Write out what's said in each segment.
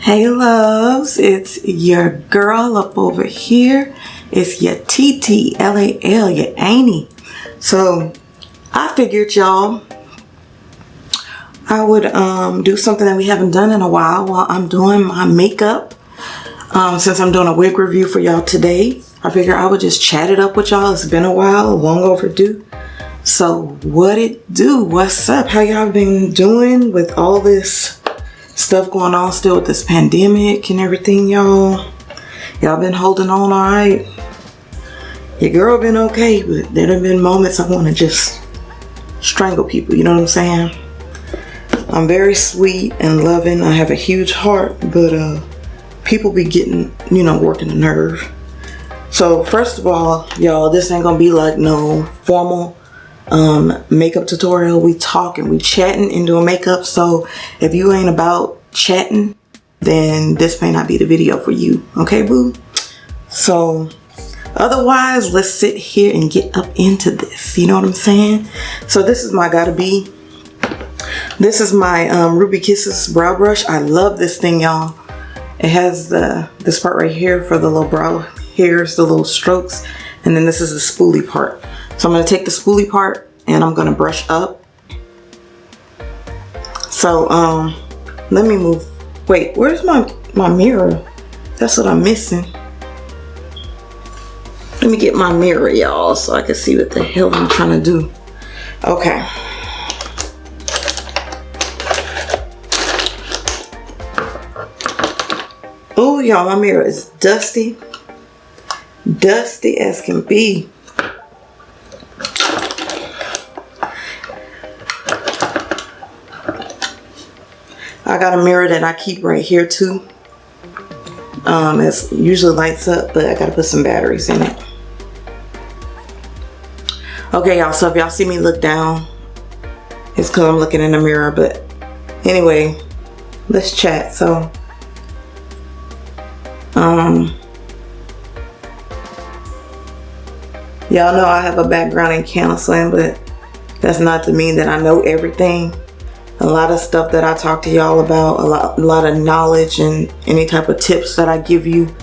Hey loves, it's your girl up over here. It's your TTLAL, your Annie. So I figured y'all I would do something that we haven't done in a while I'm doing my makeup. Since I'm doing a wig review for y'all today, I figured I would just chat it up with y'all. It's been a while, long overdue. So what it do? What's up? How y'all been doing with all this stuff going on still with this pandemic and everything, y'all? Y'all been holding on all right? Your girl been okay, but there have been moments I want to just strangle people, you know what I'm saying? I'm very sweet and loving. I have a huge heart, but people be getting, working the nerve. So first of all, y'all, this ain't gonna be like no formal makeup tutorial. We talking, we chatting and doing makeup. So if you ain't about chatting, then this may not be the video for you. Okay, boo? So otherwise, let's sit here and get up into this. You know what I'm saying? So this is my Gotta Be. This is my Ruby Kisses brow brush. I love this thing, y'all. It has this part right here for the little brow hairs, the little strokes, and then this is the spoolie part. So I'm going to take the spoolie part and I'm going to brush up. So let me move. Wait, where's my mirror? That's what I'm missing. Let me get my mirror, y'all, so I can see what the hell I'm trying to do. Okay. Oh, y'all, my mirror is dusty. Dusty as can be. I got a mirror that I keep right here too. It usually lights up, but I gotta put some batteries in it. Okay, y'all, so if y'all see me look down, it's because I'm looking in the mirror. But anyway, let's chat. So y'all know I have a background in counseling, but that's not to mean that I know everything. A lot of stuff that I talk to y'all about, a lot of knowledge and any type of tips that I give you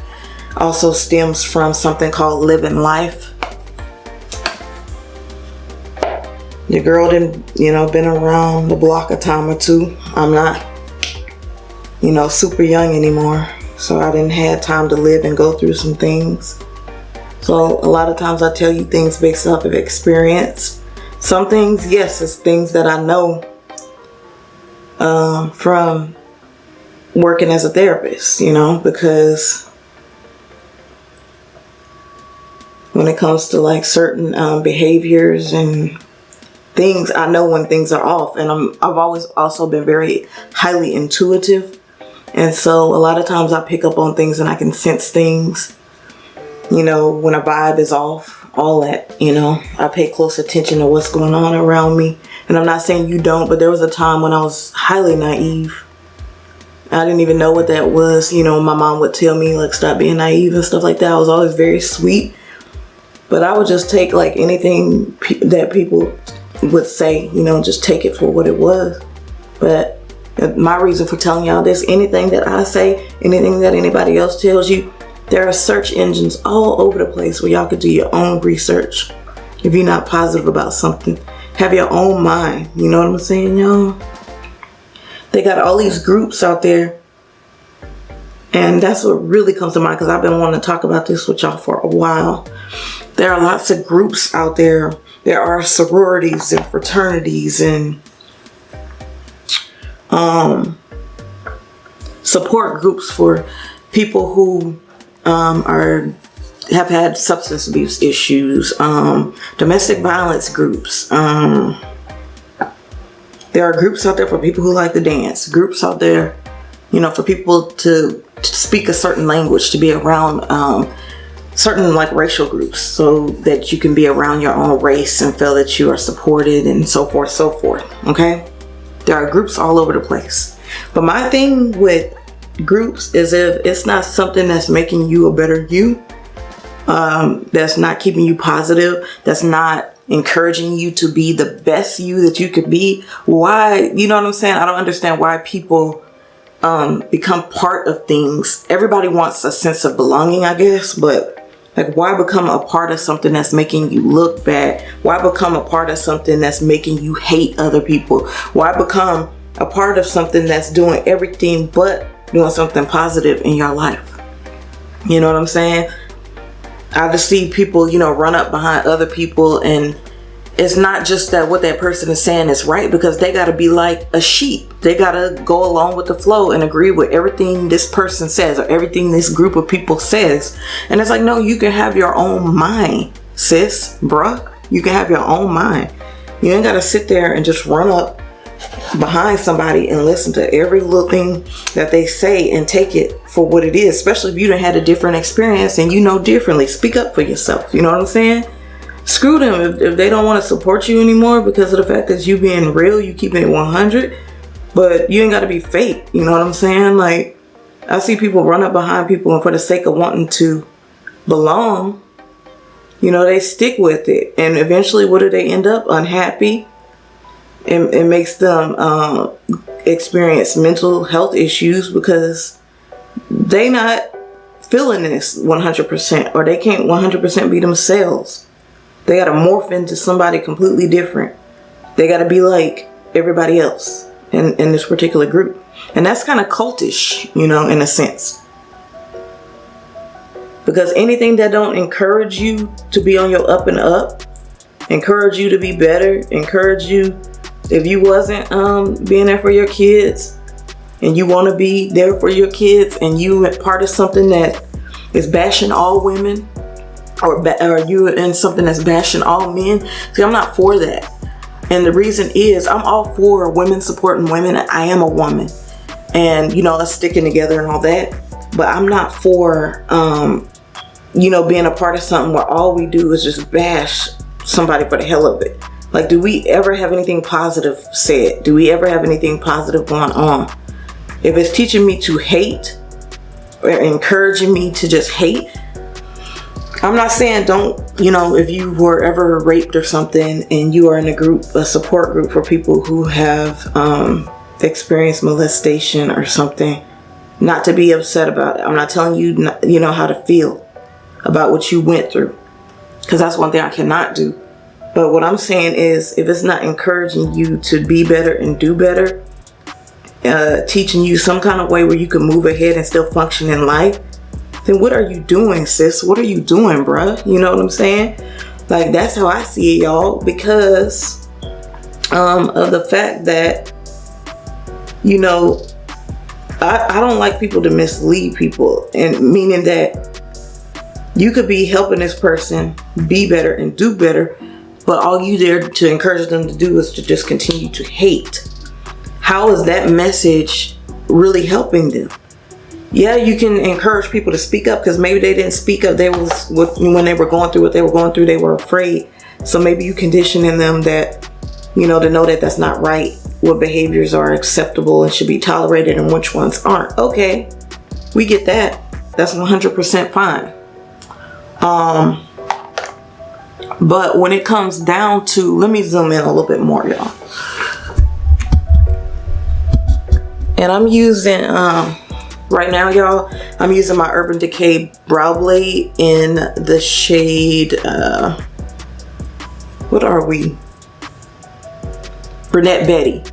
also stems from something called living life. Your girl didn't, been around the block a time or two. I'm not, super young anymore. So I didn't have time to live and go through some things. So a lot of times I tell you things based off of experience. Some things, yes, it's things that I know from working as a therapist, because when it comes to like certain behaviors and things, I know when things are off. And I've always also been very highly intuitive. And so a lot of times I pick up on things and I can sense things, when a vibe is off, all that, I pay close attention to what's going on around me. And I'm not saying you don't, but there was a time when I was highly naive. I didn't even know what that was. My mom would tell me, like, stop being naive and stuff like that. I was always very sweet. But I would just take, like, anything that people would say, just take it for what it was. But my reason for telling y'all this, anything that I say, anything that anybody else tells you, there are search engines all over the place where y'all could do your own research. If you're not positive about something, have your own mind. You know what I'm saying, y'all? They got all these groups out there. And that's what really comes to mind, because I've been wanting to talk about this with y'all for a while. There are lots of groups out there. There are sororities and fraternities and support groups for people who have had substance abuse issues, domestic violence groups. There are groups out there for people who like to dance, groups out there, for people to speak a certain language, to be around certain like racial groups, so that you can be around your own race and feel that you are supported and so forth, okay? There are groups all over the place. But my thing with groups is if it's not something that's making you a better you, that's not keeping you positive, that's not encouraging you to be the best you that you could be, why, you know what I'm saying? I don't understand why people become part of things. Everybody wants a sense of belonging, I guess, but like, why become a part of something that's making you look bad? Why become a part of something that's making you hate other people? Why become a part of something that's doing everything but doing something positive in your life? You know what I'm saying? I just see people, you know, run up behind other people, and it's not just that what that person is saying is right, because they got to be like a sheep. They got to go along with the flow and agree with everything this person says or everything this group of people says. And it's like, no, you can have your own mind, sis, bruh. You can have your own mind. You ain't got to sit there and just run up behind somebody and listen to every little thing that they say and take it for what it is, especially if you done had a different experience and you know differently. Speak up for yourself. You know what I'm saying? Screw them if they don't want to support you anymore because of the fact that you being real, you keeping it 100, but you ain't got to be fake. You know what I'm saying? Like, I see people run up behind people, and for the sake of wanting to belong, you know, they stick with it, and eventually what do they end up? Unhappy. It makes them experience mental health issues because they not feeling this 100%, or they can't 100% be themselves. They got to morph into somebody completely different. They got to be like everybody else in this particular group. And that's kind of cultish, you know, in a sense. Because anything that don't encourage you to be on your up and up, encourage you to be better, encourage you, if you wasn't being there for your kids and you want to be there for your kids, and you are part of something that is bashing all women, or you in something that's bashing all men. See, I'm not for that. And the reason is, I'm all for women supporting women. I am a woman, and you know, us sticking together and all that. But I'm not for you know, being a part of something where all we do is just bash somebody for the hell of it. Like, do we ever have anything positive said? Do we ever have anything positive going on? If it's teaching me to hate or encouraging me to just hate, I'm not saying don't, you know, if you were ever raped or something and you are in a support group for people who have experienced molestation or something, not to be upset about it. I'm not telling you, not, you know, how to feel about what you went through, because that's one thing I cannot do. But what I'm saying is, if it's not encouraging you to be better and do better, teaching you some kind of way where you can move ahead and still function in life, then what are you doing, sis? What are you doing, bruh? You know what I'm saying? Like, that's how I see it, y'all, because of the fact that, you know, I don't like people to mislead people, and meaning that you could be helping this person be better and do better, but all you dare to encourage them to do is to just continue to hate. How is that message really helping them? Yeah, you can encourage people to speak up, because maybe they didn't speak up. When they were going through what they were going through, they were afraid. So maybe you condition in them that, you know, to know that that's not right. What behaviors are acceptable and should be tolerated and which ones aren't. Okay, we get that. That's 100% fine. But when it comes down to, let me zoom in a little bit more, y'all. And I'm using, right now, y'all, I'm using my Urban Decay Brow Blade in the shade, what are we? Brunette Betty.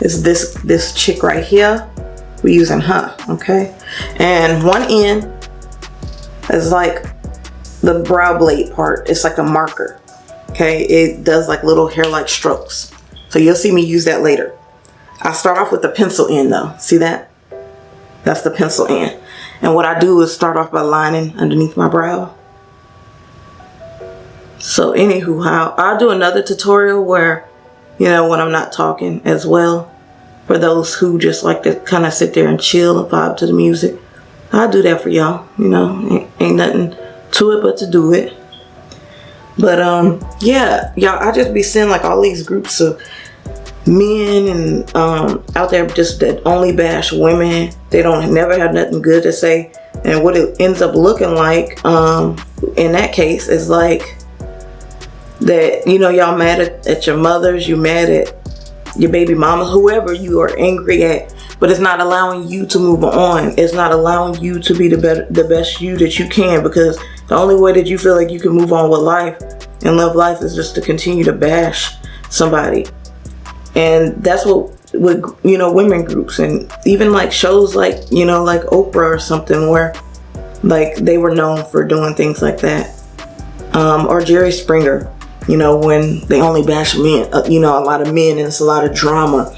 It's this chick right here. We're using her, okay? And one end is like the brow blade part. It's like a marker, okay? It does like little hair-like strokes. So you'll see me use that later. I start off with the pencil end though. See that? That's the pencil end. And what I do is start off by lining underneath my brow. So anywho, I'll do another tutorial where, you know, when I'm not talking as well, for those who just like to kind of sit there and chill and vibe to the music. I'll do that for y'all. You know, ain't nothing to it but to do it. But yeah, y'all, I just be seeing like all these groups of men and out there just that only bash women. They don't never have nothing good to say. And what it ends up looking like in that case is like that, you know, y'all mad at your mothers, you mad at your baby mama, whoever you are angry at, but it's not allowing you to move on. It's not allowing you to be the best you that you can, because the only way that you feel like you can move on with life and live life is just to continue to bash somebody. And that's what with, you know, women groups and even like shows like, you know, like Oprah or something, where like they were known for doing things like that. Or Jerry Springer, you know, when they only bash men, you know, a lot of men, and it's a lot of drama.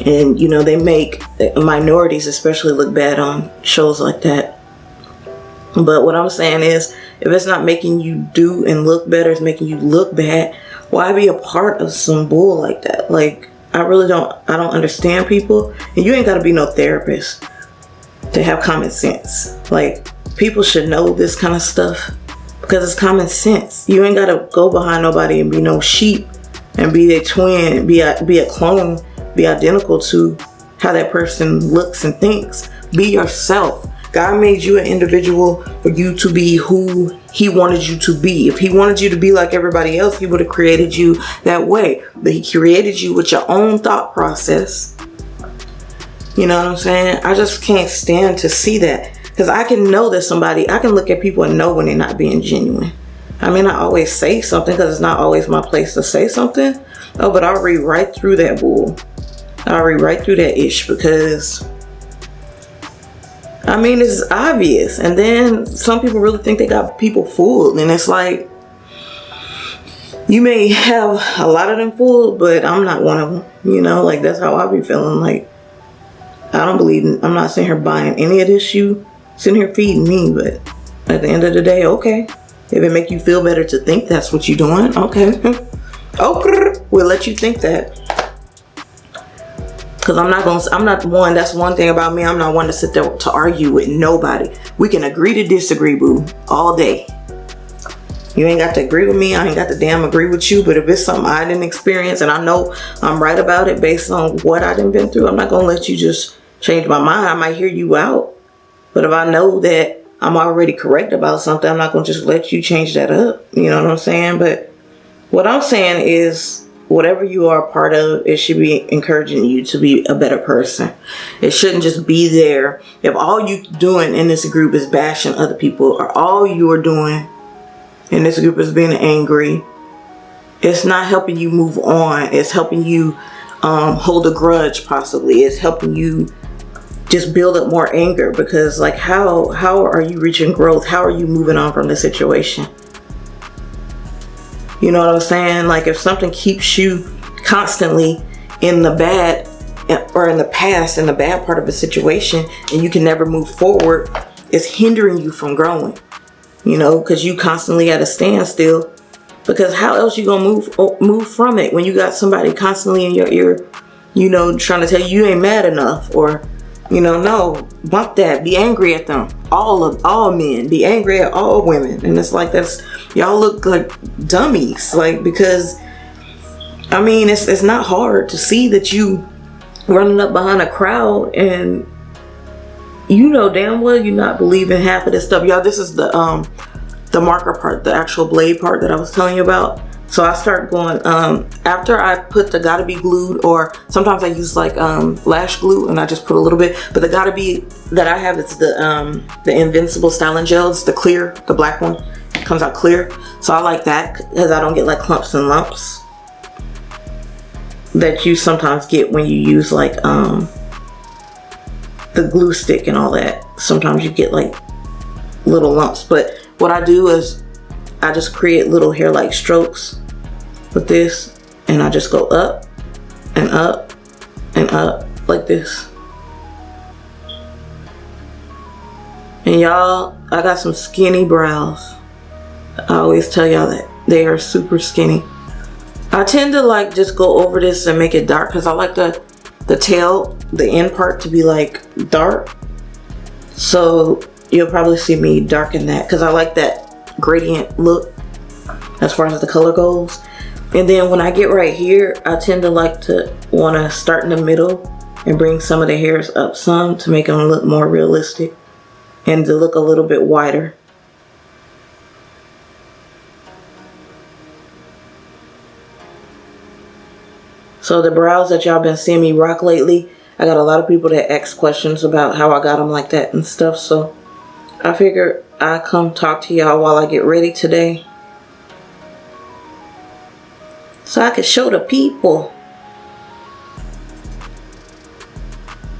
And, you know, they make minorities especially look bad on shows like that. But what I'm saying is, if it's not making you do and look better, it's making you look bad, why be a part of some bull like that? Like, I don't understand people. And you ain't got to be no therapist to have common sense. Like, people should know this kind of stuff because it's common sense. You ain't got to go behind nobody and be no sheep and be their twin, be a clone, be identical to how that person looks and thinks. Be yourself. God made you an individual for you to be who he wanted you to be. If he wanted you to be like everybody else, he would have created you that way. But he created you with your own thought process. You know what I'm saying? I just can't stand to see that. Because I can know that somebody, I can look at people and know when they're not being genuine. I mean, I always say something because it's not always my place to say something. Oh, but I'll read right through that bull. I'll read right through that ish, because I mean, it's obvious. And then some people really think they got people fooled. And it's like, you may have a lot of them fooled, but I'm not one of them. You know, like, that's how I be feeling. Like, I don't believe I'm not sitting here buying any of this. You sitting here feeding me. But at the end of the day, okay. If it make you feel better to think that's what you're doing, okay. Okay, we'll let you think that. Because I'm not one, that's one thing about me, I'm not one to sit there to argue with nobody. We can agree to disagree, boo, all day. You ain't got to agree with me, I ain't got to damn agree with you, but if it's something I didn't experience and I know I'm right about it based on what I done been through, I'm not going to let you just change my mind. I might hear you out, but if I know that I'm already correct about something, I'm not going to just let you change that up. You know what I'm saying? But what I'm saying is, whatever you are a part of, it should be encouraging you to be a better person. It shouldn't just be there. If all you doing in this group is bashing other people, or all you are doing in this group is being angry, it's not helping you move on. It's helping you hold a grudge, possibly. It's helping you just build up more anger, because like, how are you reaching growth? How are you moving on from the situation? You know what I'm saying? Like, if something keeps you constantly in the bad, or in the past, in the bad part of a situation, and you can never move forward, it's hindering you from growing. You know, because you constantly at a standstill. Because how else you gonna move from it when you got somebody constantly in your ear, you know, trying to tell you ain't mad enough, or, you know, no, bump that, be angry at them. All men, be angry at all women. And it's like, y'all look like dummies. Like, because, I mean, it's not hard to see that you running up behind a crowd and you know damn well you're not believing half of this stuff. Y'all, this is the marker part, the actual blade part that I was telling you about. So I start going, after I put the Gotta Be glued, or sometimes I use like lash glue and I just put a little bit, but the Gotta Be that I have, it's the Invincible Styling Gel. It's the clear, the black one. It comes out clear. So I like that because I don't get like clumps and lumps that you sometimes get when you use like the glue stick and all that. Sometimes you get like little lumps. But what I do is I just create little hair-like strokes with this, and I just go up and up and up like this. And y'all, I got some skinny brows. I always tell y'all that they are super skinny. I tend to like just go over this and make it dark because I like the tail, the end part, to be like dark. So you'll probably see me darken that because I like that gradient look as far as the color goes. And then when I get right here, I tend to like to want to start in the middle and bring some of the hairs up some to make them look more realistic and to look a little bit wider. So So the brows that y'all been seeing me rock lately, I got a lot of people that ask questions about how I got them like that and stuff. So I figured I'd come talk to y'all while I get ready today, so I could show the people.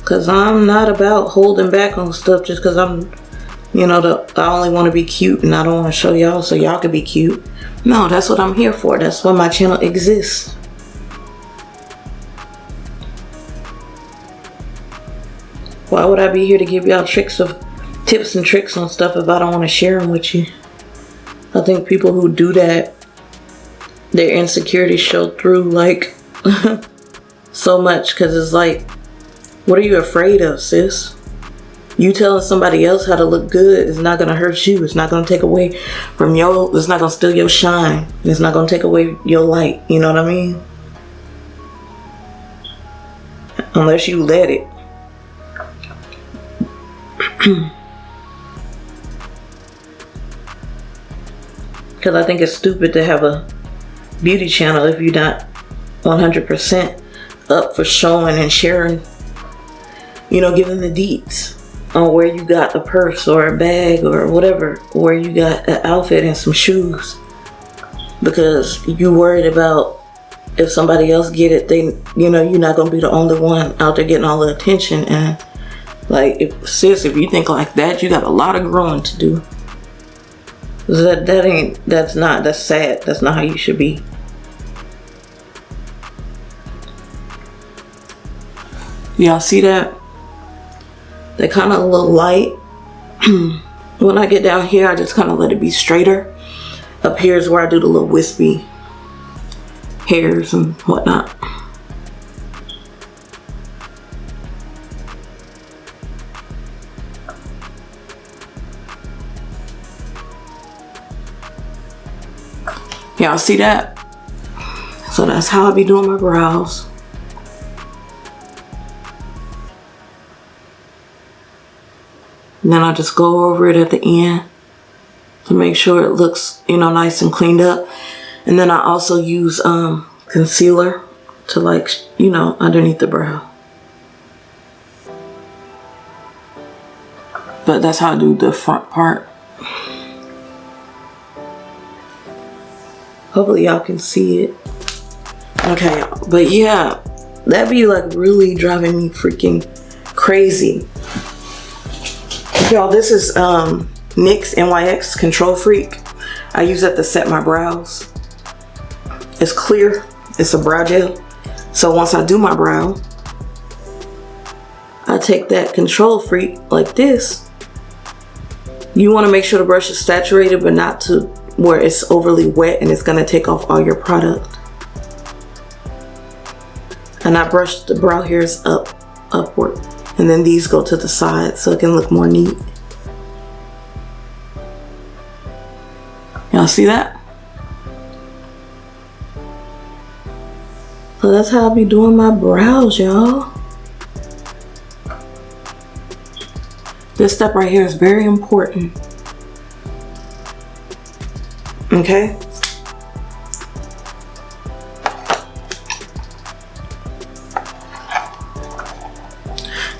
Cause I'm not about holding back on stuff just cause I'm, you know, I only want to be cute and I don't want to show y'all so y'all can be cute. No, that's what I'm here for. That's why my channel exists. Why would I be here to give y'all tips and tricks on stuff if I don't want to share them with you? I think people who do that, their insecurities show through like so much, because it's like, what are you afraid of, sis? You telling somebody else how to look good is not going to hurt you. It's not going to take away from it's not going to steal your shine. It's not going to take away your light. You know what I mean? Unless you let it. Because I think it's stupid to have a beauty channel if you're not 100% up for showing and sharing, you know, giving the deets on where you got a purse or a bag or whatever, where you got an outfit and some shoes, because you worried about if somebody else get it, they, you know, you're not gonna be the only one out there getting all the attention. And like, if you think like that, you got a lot of growing to do. That's sad. That's not how you should be. Y'all see that? They're kind of a little light. When I get down here, I just kind of let it be straighter. Up here is where I do the little wispy hairs and whatnot. Y'all see that? So that's how I be doing my brows. And then I just go over it at the end to make sure it looks, you know, nice and cleaned up. And then I also use concealer to, like, you know, underneath the brow. But that's how I do the front part. Hopefully y'all can see it. Okay, but yeah, that be like really driving me freaking crazy. Y'all, this is NYX Control Freak. I use that to set my brows. It's clear. It's a brow gel. So once I do my brow, I take that Control Freak like this. You want to make sure the brush is saturated, but not to where it's overly wet and it's going to take off all your product. And I brush the brow hairs upward. And then these go to the side so it can look more neat. Y'all see that? So that's how I be doing my brows, y'all. This step right here is very important. Okay?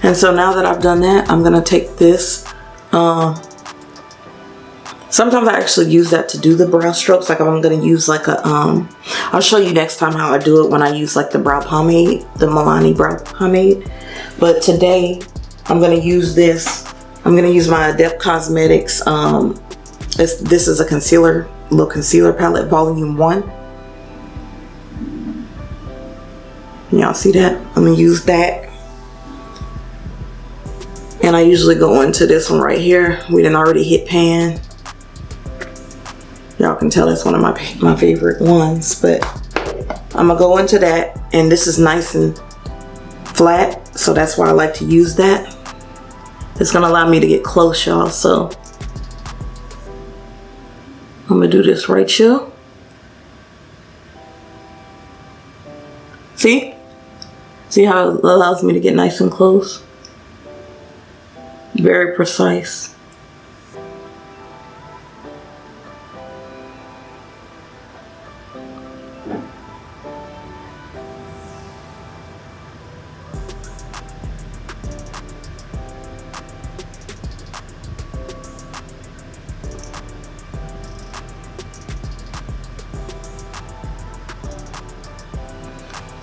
And so now that I've done that, I'm gonna take this. Sometimes I actually use that to do the brow strokes. Like, if I'm gonna use like a, I'll show you next time how I do it when I use like the brow pomade, the Milani brow pomade. But today, I'm gonna use this. I'm gonna use my Adept Cosmetics. This is a concealer, little concealer palette, volume 1. Y'all see that? I'm gonna use that. And I usually go into this one right here. We done already hit pan. Y'all can tell it's one of my favorite ones, but I'm gonna go into that, and this is nice and flat, so that's why I like to use that. It's gonna allow me to get close, y'all, so I'm gonna do this right here. See? See how it allows me to get nice and close? Very precise.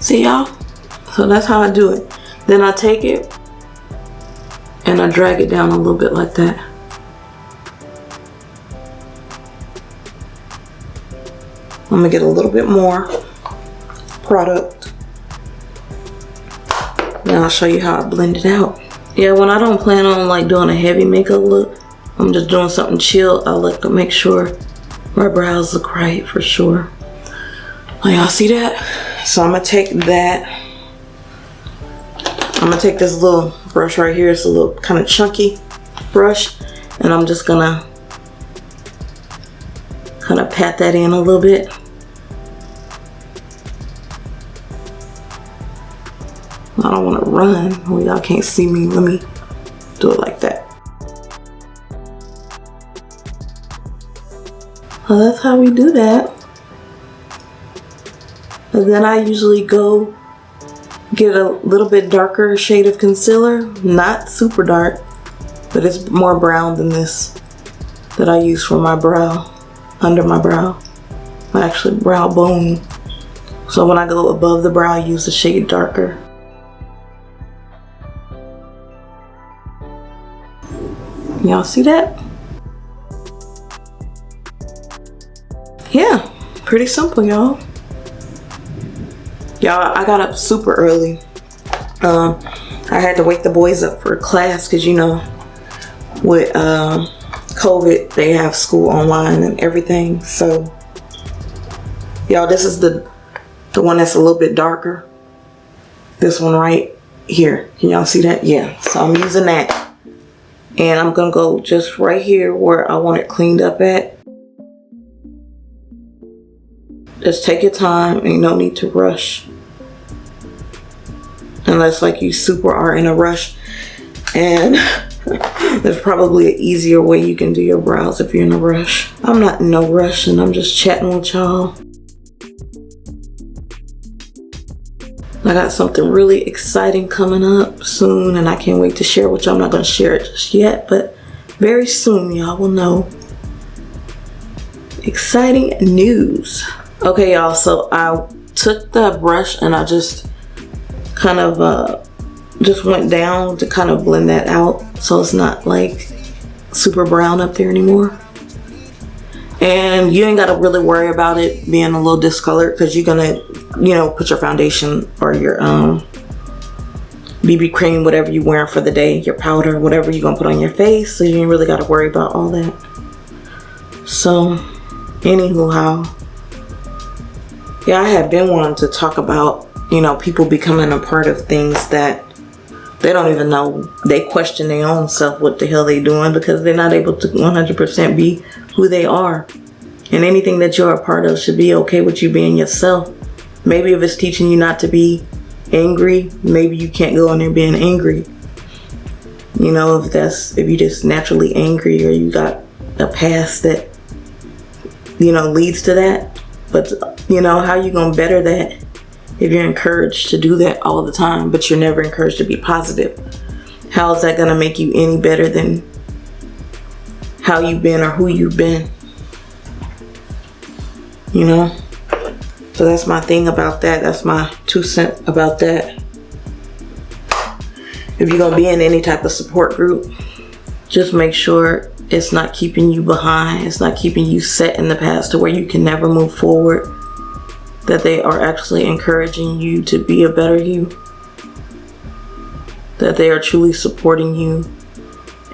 See y'all? So that's how I do it. Then I take it and I drag it down a little bit like that. I'm gonna get a little bit more product. Now I'll show you how I blend it out. Yeah, when I don't plan on like doing a heavy makeup look, I'm just doing something chill. I like to make sure my brows look right for sure. Oh, y'all see that? So I'm gonna take that. I'm gonna take this little brush right here. It's a little kind of chunky brush, and I'm just gonna kind of pat that in a little bit. I don't want to run. Well, y'all can't see me. Let me do it like that. Well, that's how we do that. And then I usually go get a little bit darker shade of concealer. Not super dark, but it's more brown than this that I use for my brow, under my brow. Actually, brow bone. So when I go above the brow, I use a shade darker. Y'all see that? Yeah, pretty simple, y'all. Y'all, I got up super early. I had to wake the boys up for class because, you know, with COVID, they have school online and everything. So, y'all, this is the one that's a little bit darker. This one right here. Can y'all see that? Yeah. So I'm using that. And I'm gonna go just right here where I want it cleaned up at. Just take your time, and no need to rush. Unless like you super are in a rush. And there's probably an easier way you can do your brows if you're in a rush. I'm not in no rush, and I'm just chatting with y'all. I got something really exciting coming up soon, and I can't wait to share with y'all. I'm not gonna share it just yet, but very soon y'all will know. Exciting news. Okay, y'all, so I took the brush and I just kind of just went down to kind of blend that out so it's not like super brown up there anymore. And you ain't gotta really worry about it being a little discolored because you're gonna, you know, put your foundation or your BB cream, whatever you're wearing for the day, your powder, whatever you're gonna put on your face, so you ain't really gotta worry about all that. So, anywho, how? Yeah, I have been wanting to talk about, you know, people becoming a part of things that they don't even know. They question their own self, what the hell they doing, because they're not able to 100% be who they are. And anything that you're a part of should be okay with you being yourself. Maybe if it's teaching you not to be angry, maybe you can't go in there being angry. You know, if you're just naturally angry or you got a past that, you know, leads to that. But, you know, how you gonna better that if you're encouraged to do that all the time, but you're never encouraged to be positive? How is that gonna make you any better than how you've been or who you've been? You know? So that's my thing about that. That's my 2 cents about that. If you're gonna be in any type of support group, just make sure it's not keeping you behind. It's not keeping you set in the past to where you can never move forward. That they are actually encouraging you to be a better you. That they are truly supporting you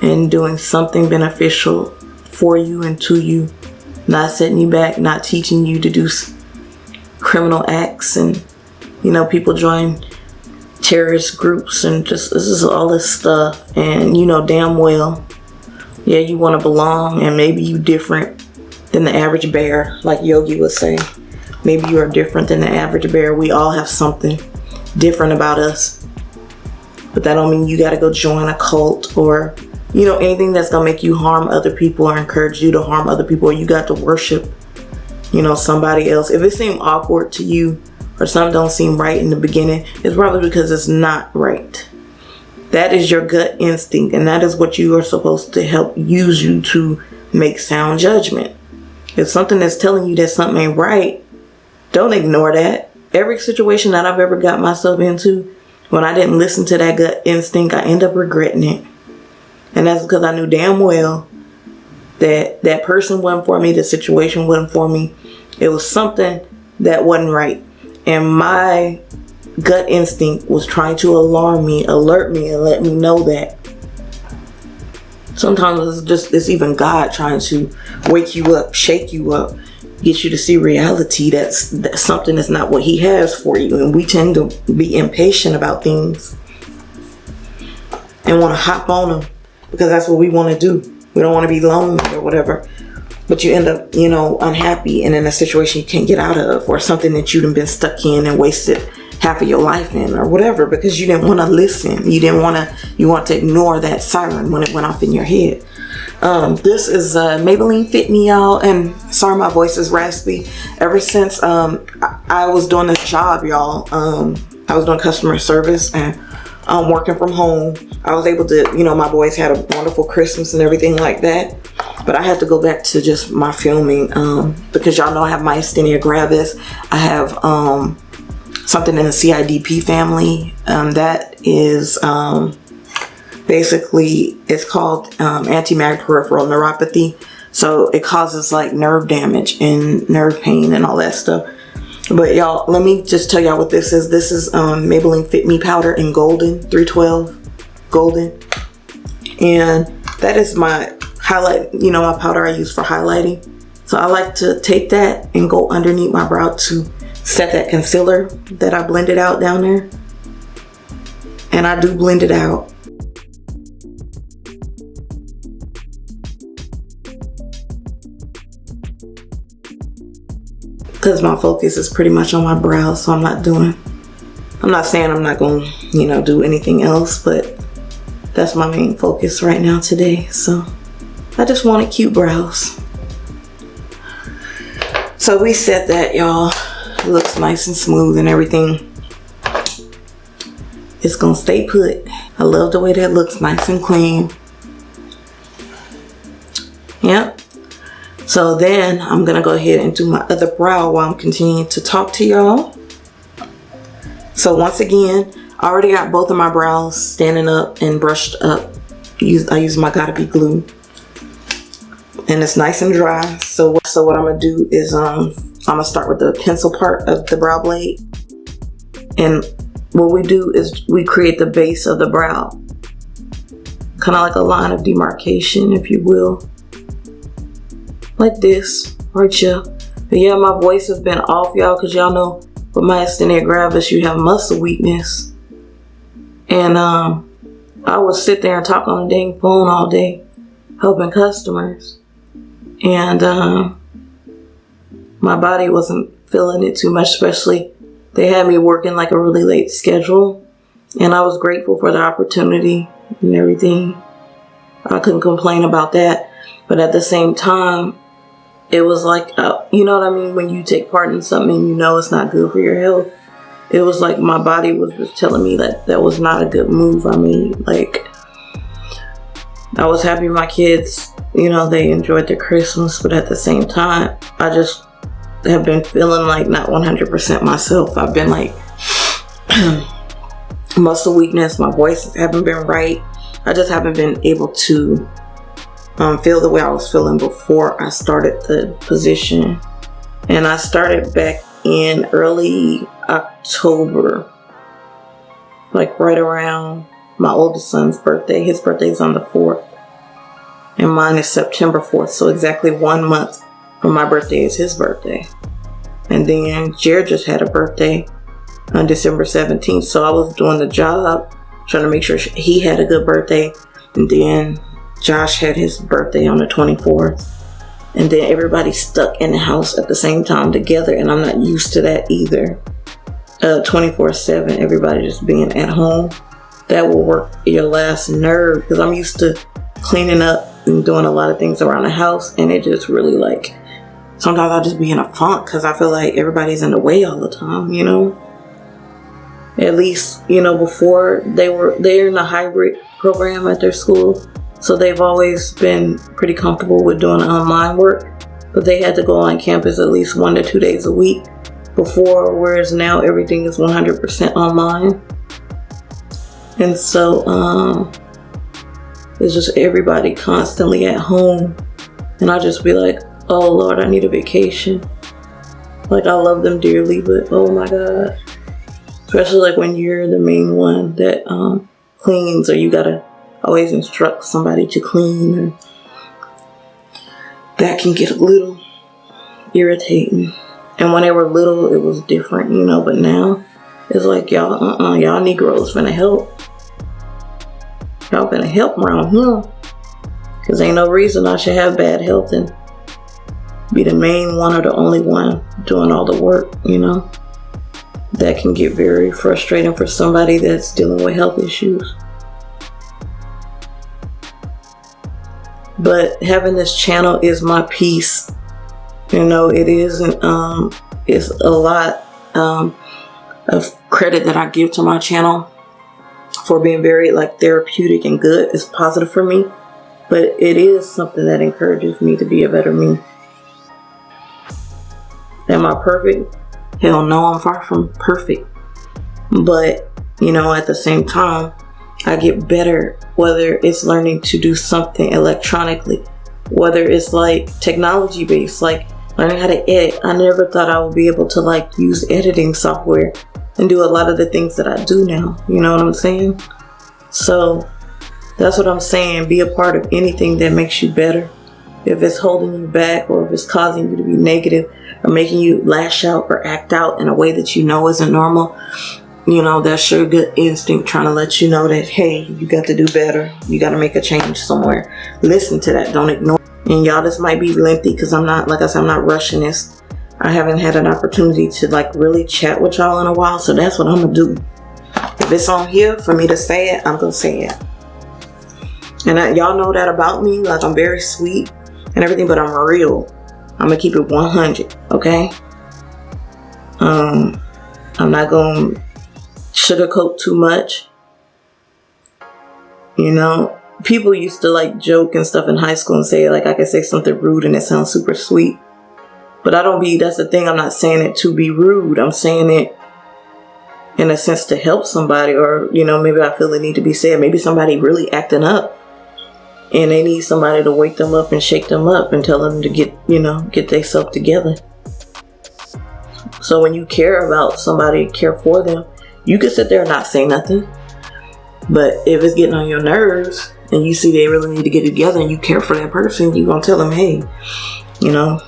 and doing something beneficial for you and to you. Not setting you back, not teaching you to do criminal acts, and, you know, people join terrorist groups and just, this is all this stuff, and you know damn well, yeah, you want to belong, and maybe you different than the average bear, like Yogi would say. Maybe you are different than the average bear. We all have something different about us, but that don't mean you got to go join a cult or, you know, anything that's gonna make you harm other people or encourage you to harm other people, or you got to worship, you know, somebody else. If it seems awkward to you or something don't seem right in the beginning, it's probably because it's not right. That is your gut instinct, and that is what you are supposed to help use you to make sound judgment. If something is telling you that something ain't right, don't ignore that. every situation that I've ever got myself into, when I didn't listen to that gut instinct, I end up regretting it. And that's because I knew damn well that that person wasn't for me, the situation wasn't for me. It was something that wasn't right. And my gut instinct was trying to alarm me, alert me, and let me know that. Sometimes it's even God trying to wake you up, shake you up, get you to see reality that something is not what he has for you. And we tend to be impatient about things and want to hop on them because that's what we want to do. We don't want to be lonely or whatever. But you end up, unhappy and in a situation you can't get out of, or something that you've been stuck in and wasted half of your life in or whatever, because you didn't want to listen. You want to ignore that siren when it went off in your head. This is Maybelline Fit Me, y'all, and sorry my voice is raspy. Ever since I was doing this job, y'all, I was doing customer service and working from home. I was able to, my boys had a wonderful Christmas and everything like that. But I had to go back to just my filming because y'all know I have myasthenia gravis. I have something in the CIDP family. That is basically, it's called anti-magnetic peripheral neuropathy. So it causes like nerve damage and nerve pain and all that stuff. But y'all, let me just tell y'all what this is. This is Maybelline Fit Me powder in golden, 312 golden. And that is my highlight, my powder I use for highlighting. So I like to take that and go underneath my brow to set that concealer that I blended out down there. And I do blend it out. Because my focus is pretty much on my brows, so I'm not saying I'm not going to, do anything else, but that's my main focus right now today. So I just wanted cute brows. So we set that, y'all. It looks nice and smooth and everything. It's gonna stay put. I love the way that looks, nice and clean. Yep. So then I'm gonna go ahead and do my other brow while I'm continuing to talk to y'all. So once again, I already got both of my brows standing up and brushed up. I use my Gotta Be glue. And it's nice and dry. So what I'm gonna do is I'm gonna start with the pencil part of the brow blade. And what we do is we create the base of the brow. Kind of like a line of demarcation, if you will. Like this, right here. But yeah, my voice has been off, y'all, because y'all know with myasthenia gravis, you have muscle weakness. And I would sit there and talk on the dang phone all day, helping customers. And my body wasn't feeling it too much, especially they had me working like a really late schedule. And I was grateful for the opportunity and everything. I couldn't complain about that. But at the same time, it was like, you know what I mean? When you take part in something and you know it's not good for your health, it was like my body was just telling me that that was not a good move. I mean, like, I was happy my kids, they enjoyed their Christmas, but at the same time, I just have been feeling like not 100% myself. I've been like muscle weakness, my voice haven't been right. I just haven't been able to feel the way I was feeling before I started the position. And I started back in early October, like right around my oldest son's birthday. His birthday is on the 4th and mine is September 4th. So exactly 1 month from my birthday is his birthday. And then Jared just had a birthday on December 17th. So I was doing the job, trying to make sure he had a good birthday. And then Josh had his birthday on the 24th. And then everybody stuck in the house at the same time together. And I'm not used to that either. 24/7, everybody just being at home. That will work your last nerve. Because I'm used to cleaning up and doing a lot of things around the house. And it just really like, sometimes I'll just be in a funk. Because I feel like everybody's in the way all the time, At least, before they're in a hybrid program at their school. So they've always been pretty comfortable with doing online work, but they had to go on campus at least 1 to 2 days a week. before, whereas now everything is 100% online. And so it's just everybody constantly at home, and I just be like, oh Lord, I need a vacation. Like, I love them dearly, but oh my God, especially like when you're the main one that cleans, or you gotta always instruct somebody to clean, or that can get a little irritating. And when they were little, it was different, you know, but now it's like, y'all Negroes finna help. Y'all finna help around here. Cause ain't no reason I should have bad health and be the main one or the only one doing all the work, you know. That can get very frustrating for somebody that's dealing with health issues. But having this channel is my peace. You know, it isn't, it's a lot of credit that I give to my channel for being very like therapeutic and good. It's positive for me, but it is something that encourages me to be a better me. Am I perfect? Hell no, I'm far from perfect. But, you know, at the same time, I get better, whether it's learning to do something electronically, whether it's like technology based, like learning how to edit. I never thought I would be able to like use editing software and do a lot of the things that I do now. You know what I'm saying? So that's what I'm saying. Be a part of anything that makes you better. If it's holding you back, or if it's causing you to be negative, or making you lash out or act out in a way that you know isn't normal, you know, that's your good instinct trying to let you know that, hey, you got to do better. You got to make a change somewhere. Listen to that. Don't ignore it. And y'all, this might be lengthy because I'm not, like I said, I'm not rushing this. I haven't had an opportunity to like really chat with y'all in a while. So that's what I'm going to do. If it's on here for me to say it, I'm going to say it. And y'all know that about me. Like, I'm very sweet and everything, but I'm real. I'm going to keep it 100. Okay. I'm not going to sugarcoat too much. You know, people used to like joke and stuff in high school and say like I could say something rude and it sounds super sweet. But I don't be, that's the thing, I'm not saying it to be rude. I'm saying it in a sense to help somebody, or, you know, maybe I feel it need to be said. Maybe somebody really acting up and they need somebody to wake them up and shake them up and tell them to get, you know, get themselves together. So when you care about somebody, care for them, you can sit there and not say nothing. But if it's getting on your nerves and you see they really need to get together and you care for that person, you gonna tell them, hey, you know,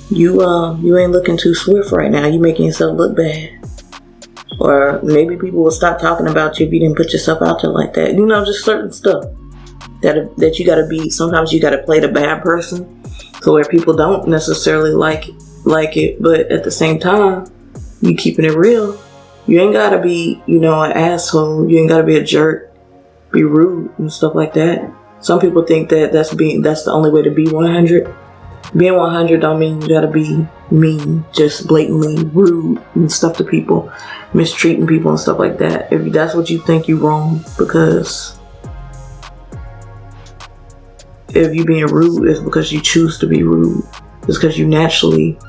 you ain't looking too swift right now. You making yourself look bad. Or maybe people will stop talking about you if you didn't put yourself out there like that. You know, just certain stuff that you gotta be. Sometimes you gotta play the bad person, so where people don't necessarily like it, but at the same time, you keeping it real. You ain't gotta be, you know, an asshole. You ain't gotta be a jerk, be rude and stuff like that. Some people think that that's the only way to be 100. Being 100 don't mean you gotta be mean, just blatantly rude and stuff to people, mistreating people and stuff like that. If that's what you think, you wrong, because if you being rude, it's because you choose to be rude. It's because you naturally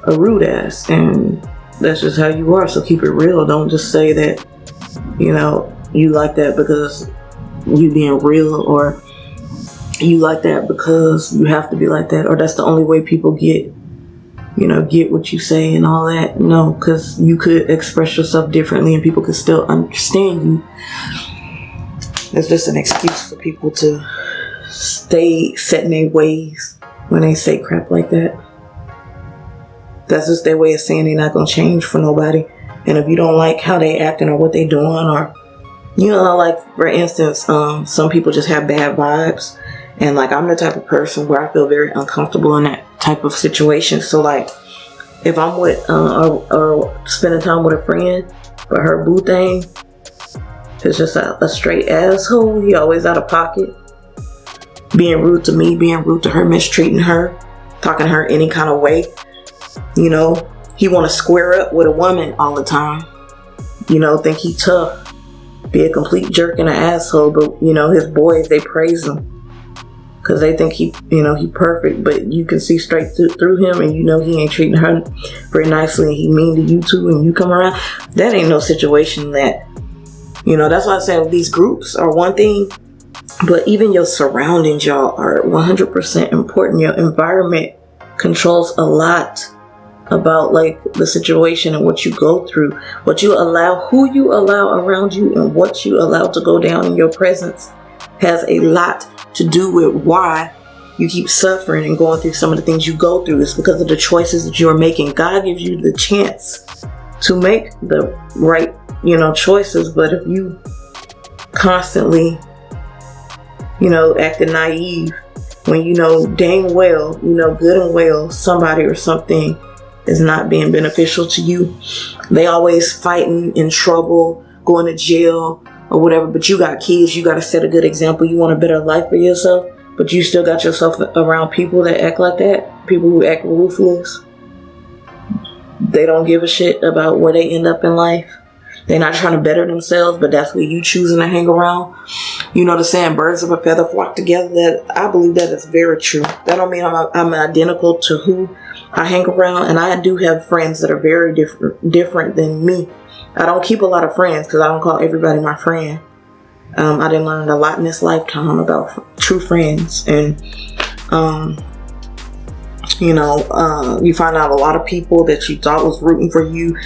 a rude ass, and that's just how you are. So keep it real. Don't just say that, you know, you like that because you being real, or you like that because you have to be like that, or that's the only way people get what you say and all that. No, because you could express yourself differently and people could still understand you. It's just an excuse for people to stay set in their ways when they say crap like that. That's just their way of saying they're not going to change for nobody. And if you don't like how they acting or what they doing, or, you know, like for instance, some people just have bad vibes. And like, I'm the type of person where I feel very uncomfortable in that type of situation. So like, if I'm with, or spending time with a friend, but her boo thing is just a straight asshole, he always out of pocket, being rude to me, being rude to her, mistreating her, talking to her any kind of way. You know, he want to square up with a woman all the time. You know, think he tough, be a complete jerk and an asshole. But, you know, his boys, they praise him because they think he perfect, but you can see straight through him, and you know he ain't treating her very nicely, and he mean to you too, and you come around. That ain't no situation that, that's why I say these groups are one thing, but even your surroundings, y'all, are 100% important. Your environment controls a lot about like the situation and what you go through, what you allow, who you allow around you, and what you allow to go down in your presence has a lot to do with why you keep suffering and going through some of the things you go through. It's because of the choices that you're making. God gives you the chance to make the right, choices, but if you constantly, acting naive when you know dang well, good and well, somebody or something is not being beneficial to you. They always fighting, in trouble, going to jail or whatever, but you got kids, you got to set a good example. You want a better life for yourself, but you still got yourself around people that act like that, people who act ruthless. They don't give a shit about where they end up in life. They're not trying to better themselves, but that's where you choosing to hang around. You know the saying, birds of a feather flock together. That I believe that is very true. That don't mean I'm identical to who I hang around, and I do have friends that are very different than me. I don't keep a lot of friends because I don't call everybody my friend. I didn't learn a lot in this lifetime about true friends, and you find out a lot of people that you thought was rooting for you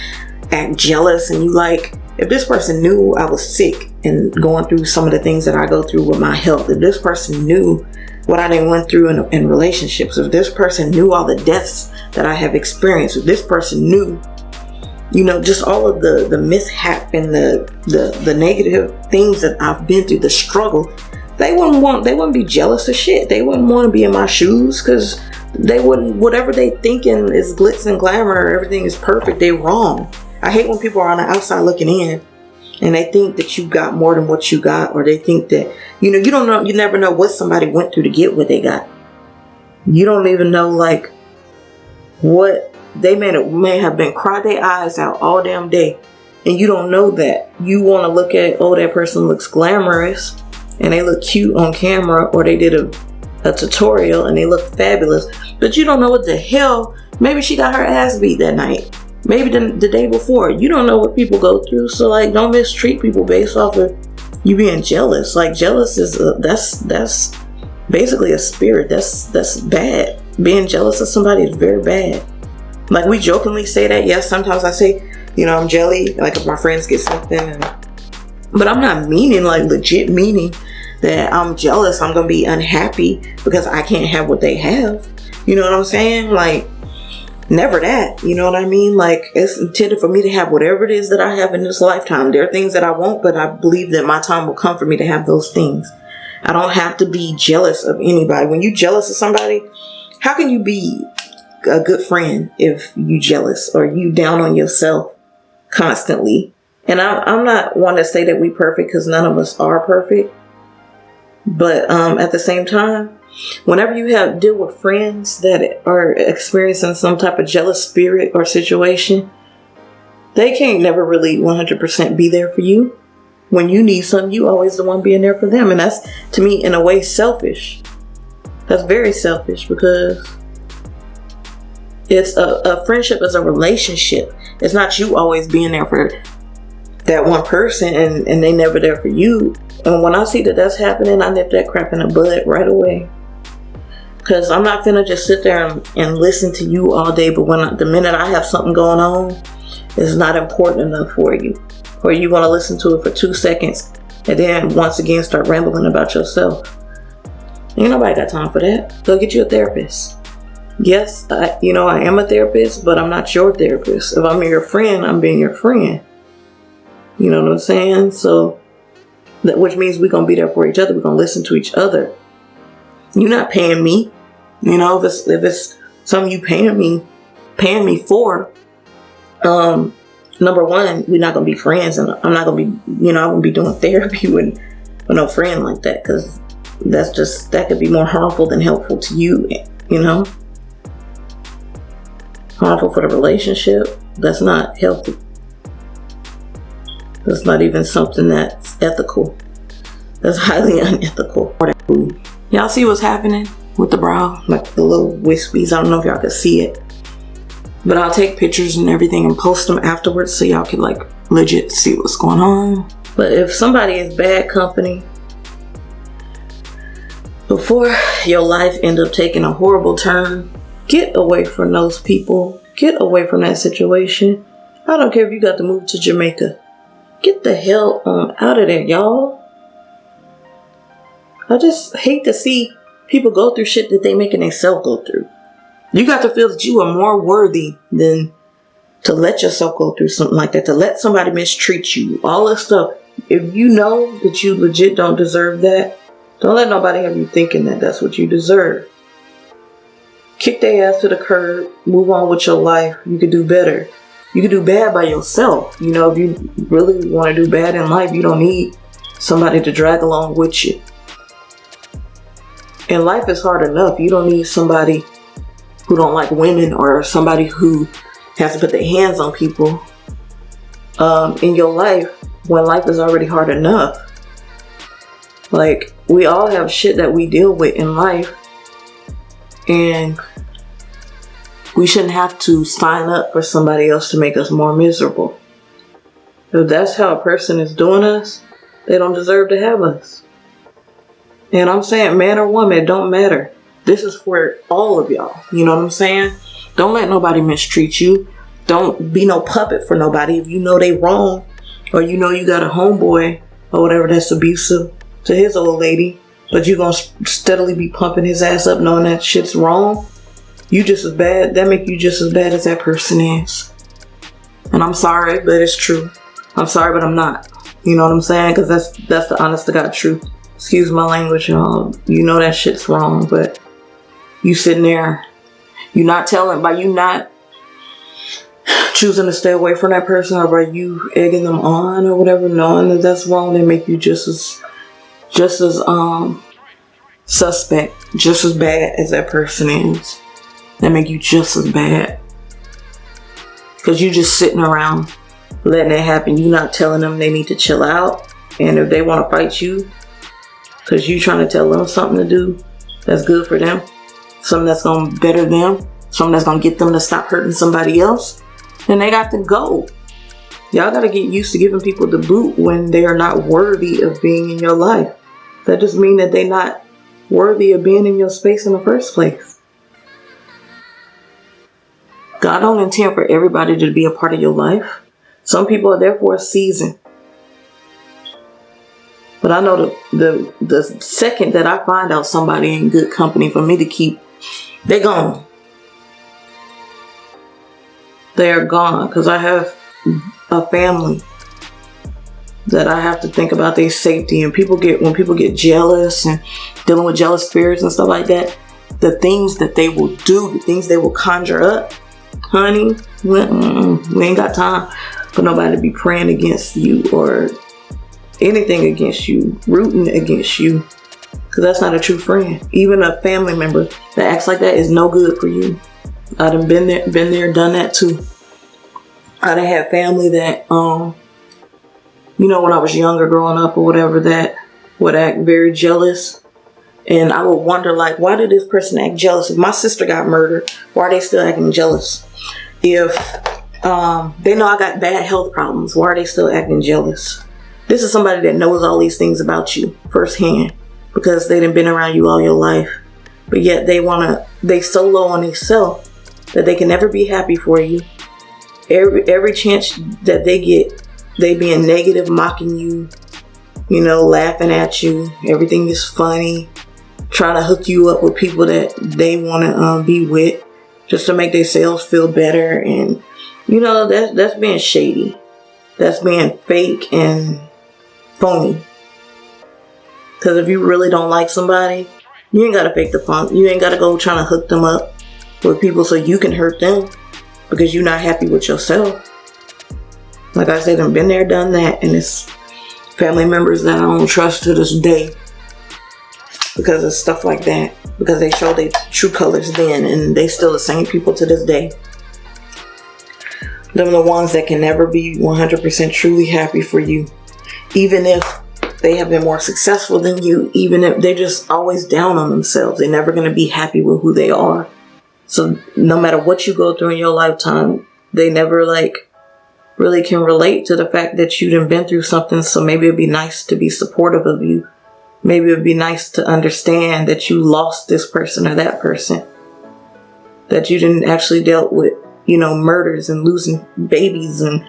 act jealous, and you like, if this person knew I was sick and going through some of the things that I go through with my health, if this person knew what I done went through in relationships, if this person knew all the deaths that I have experienced, if this person knew, just all of the mishap and the negative things that I've been through, the struggle, they wouldn't be jealous of shit. They wouldn't want to be in my shoes, because they wouldn't, whatever they thinking is glitz and glamour, everything is perfect, they wrong. I hate when people are on the outside looking in and they think that you got more than what you got, or they think that, you don't know, you never know what somebody went through to get what they got. You don't even know like what they may have been crying their eyes out all damn day, and you don't know that. You want to look at, oh, that person looks glamorous and they look cute on camera, or they did a tutorial and they look fabulous, but you don't know what the hell. Maybe she got her ass beat that night. Maybe the day before. You don't know what people go through. So like, don't mistreat people based off of you being jealous. Like, jealous is that's basically a spirit. That's bad. Being jealous of somebody is very bad. Like, we jokingly say that. Yes, sometimes I say, I'm jelly. Like, if my friends get something, but I'm not meaning, like, legit meaning that I'm jealous. I'm gonna be unhappy because I can't have what they have. You know what I'm saying? Like, never that. You know what I mean? Like, it's intended for me to have whatever it is that I have in this lifetime. There are things that I won't, but I believe that my time will come for me to have those things. I don't have to be jealous of anybody. When you jealous of somebody, how can you be a good friend if you jealous or you down on yourself constantly? And I'm not one to say that we perfect, because none of us are perfect. But at the same time, whenever you deal with friends that are experiencing some type of jealous spirit or situation, they can't never really 100% be there for you. When you need something, you always the one being there for them. And that's, to me, in a way, selfish. That's very selfish, because it's a friendship is a relationship. It's not you always being there for that one person and they never there for you. And when I see that that's happening, I nip that crap in the bud right away. Because I'm not finna just sit there and listen to you all day, but the minute I have something going on, it's not important enough for you. Or you want to listen to it for 2 seconds and then once again start rambling about yourself. Ain't nobody got time for that. Go get you a therapist. Yes, I am a therapist, but I'm not your therapist. If I'm your friend, I'm being your friend. You know what I'm saying? So, which means we're going to be there for each other. We're going to listen to each other. You're not paying me. If it's something you paying me for, number one, we're not going to be friends, and I'm not going to be, I won't be doing therapy with no friend like that, because that could be more harmful than helpful to you, harmful for the relationship. That's not healthy. That's not even something that's ethical. That's highly unethical. Y'all see what's happening with the brow? Like the little wispies. I don't know if y'all can see it. But I'll take pictures and everything and post them afterwards so y'all can like legit see what's going on. But if somebody is bad company, before your life end up taking a horrible turn, get away from those people. Get away from that situation. I don't care if you got to move to Jamaica. Get the hell on out of there, y'all. I just hate to see people go through shit that they making themselves go through. You got to feel that you are more worthy than to let yourself go through something like that, to let somebody mistreat you, all that stuff. If you know that you legit don't deserve that, don't let nobody have you thinking that that's what you deserve. Kick their ass to the curb, move on with your life. You could do better. You could do bad by yourself. You know, if you really want to do bad in life, you don't need somebody to drag along with you. And life is hard enough. You don't need somebody who don't like women or somebody who has to put their hands on people in your life when life is already hard enough. Like, we all have shit that we deal with in life, and we shouldn't have to sign up for somebody else to make us more miserable. If that's how a person is doing us, they don't deserve to have us. And I'm saying, man or woman, it don't matter. This is for all of y'all. You know what I'm saying? Don't let nobody mistreat you. Don't be no puppet for nobody. If you know they wrong, or you know you got a homeboy or whatever that's abusive to his old lady, but you gonna steadily be pumping his ass up knowing that shit's wrong, you just as bad. That make you just as bad as that person is. And I'm sorry, but it's true. I'm sorry, but I'm not. You know what I'm saying? Because that's the honest to God truth. Excuse my language, y'all. You know that shit's wrong, but you sitting there, you not telling, by you not choosing to stay away from that person, or by you egging them on or whatever, knowing that that's wrong, they make you just as suspect, just as bad as that person is. They make you just as bad. Because you just sitting around letting it happen. You not telling them they need to chill out. And if they want to fight you, because you trying to tell them something to do that's good for them, something that's going to better them, something that's going to get them to stop hurting somebody else, then they got to go. Y'all got to get used to giving people the boot when they are not worthy of being in your life. That just means that they're not worthy of being in your space in the first place. God don't intend for everybody to be a part of your life. Some people are there for a season. But I know the second that I find out somebody in good company for me to keep, they're gone. They're gone, because I have a family that I have to think about their safety. And when people get jealous and dealing with jealous spirits and stuff like that, the things that they will do, the things they will conjure up, honey, we ain't got time for nobody to be praying against you or anything against you, rooting against you, because that's not a true friend. Even a family member that acts like that is no good for you. I done been there, done that too. I done had family that, you know, when I was younger, growing up or whatever, that would act very jealous. And I would wonder, like, why did this person act jealous? If my sister got murdered, why are they still acting jealous? If they know I got bad health problems, why are they still acting jealous? This is somebody that knows all these things about you firsthand, because they done been around you all your life. But yet they so low on themselves that they can never be happy for you. Every chance that they get, they being negative, mocking you, you know, laughing at you. Everything is funny, trying to hook you up with people that they want to be with, just to make themselves feel better. And you know, that's being shady. That's being fake and phony. Because if you really don't like somebody, you ain't got to fake the funk. You ain't got to go trying to hook them up with people so you can hurt them because you're not happy with yourself. Like I said, I've been there, done that, and it's family members that I don't trust to this day because of stuff like that. Because they showed their true colors then, and they still the same people to this day. Them are the ones that can never be 100% truly happy for you. Even if they have been more successful than you, even if they're just always down on themselves. They're never going to be happy with who they are. So no matter what you go through in your lifetime, they never like really can relate to the fact that you done been through something. So maybe it'd be nice to be supportive of you. Maybe it'd be nice to understand that you lost this person or that person, that you didn't actually dealt with, you know, murders and losing babies. And,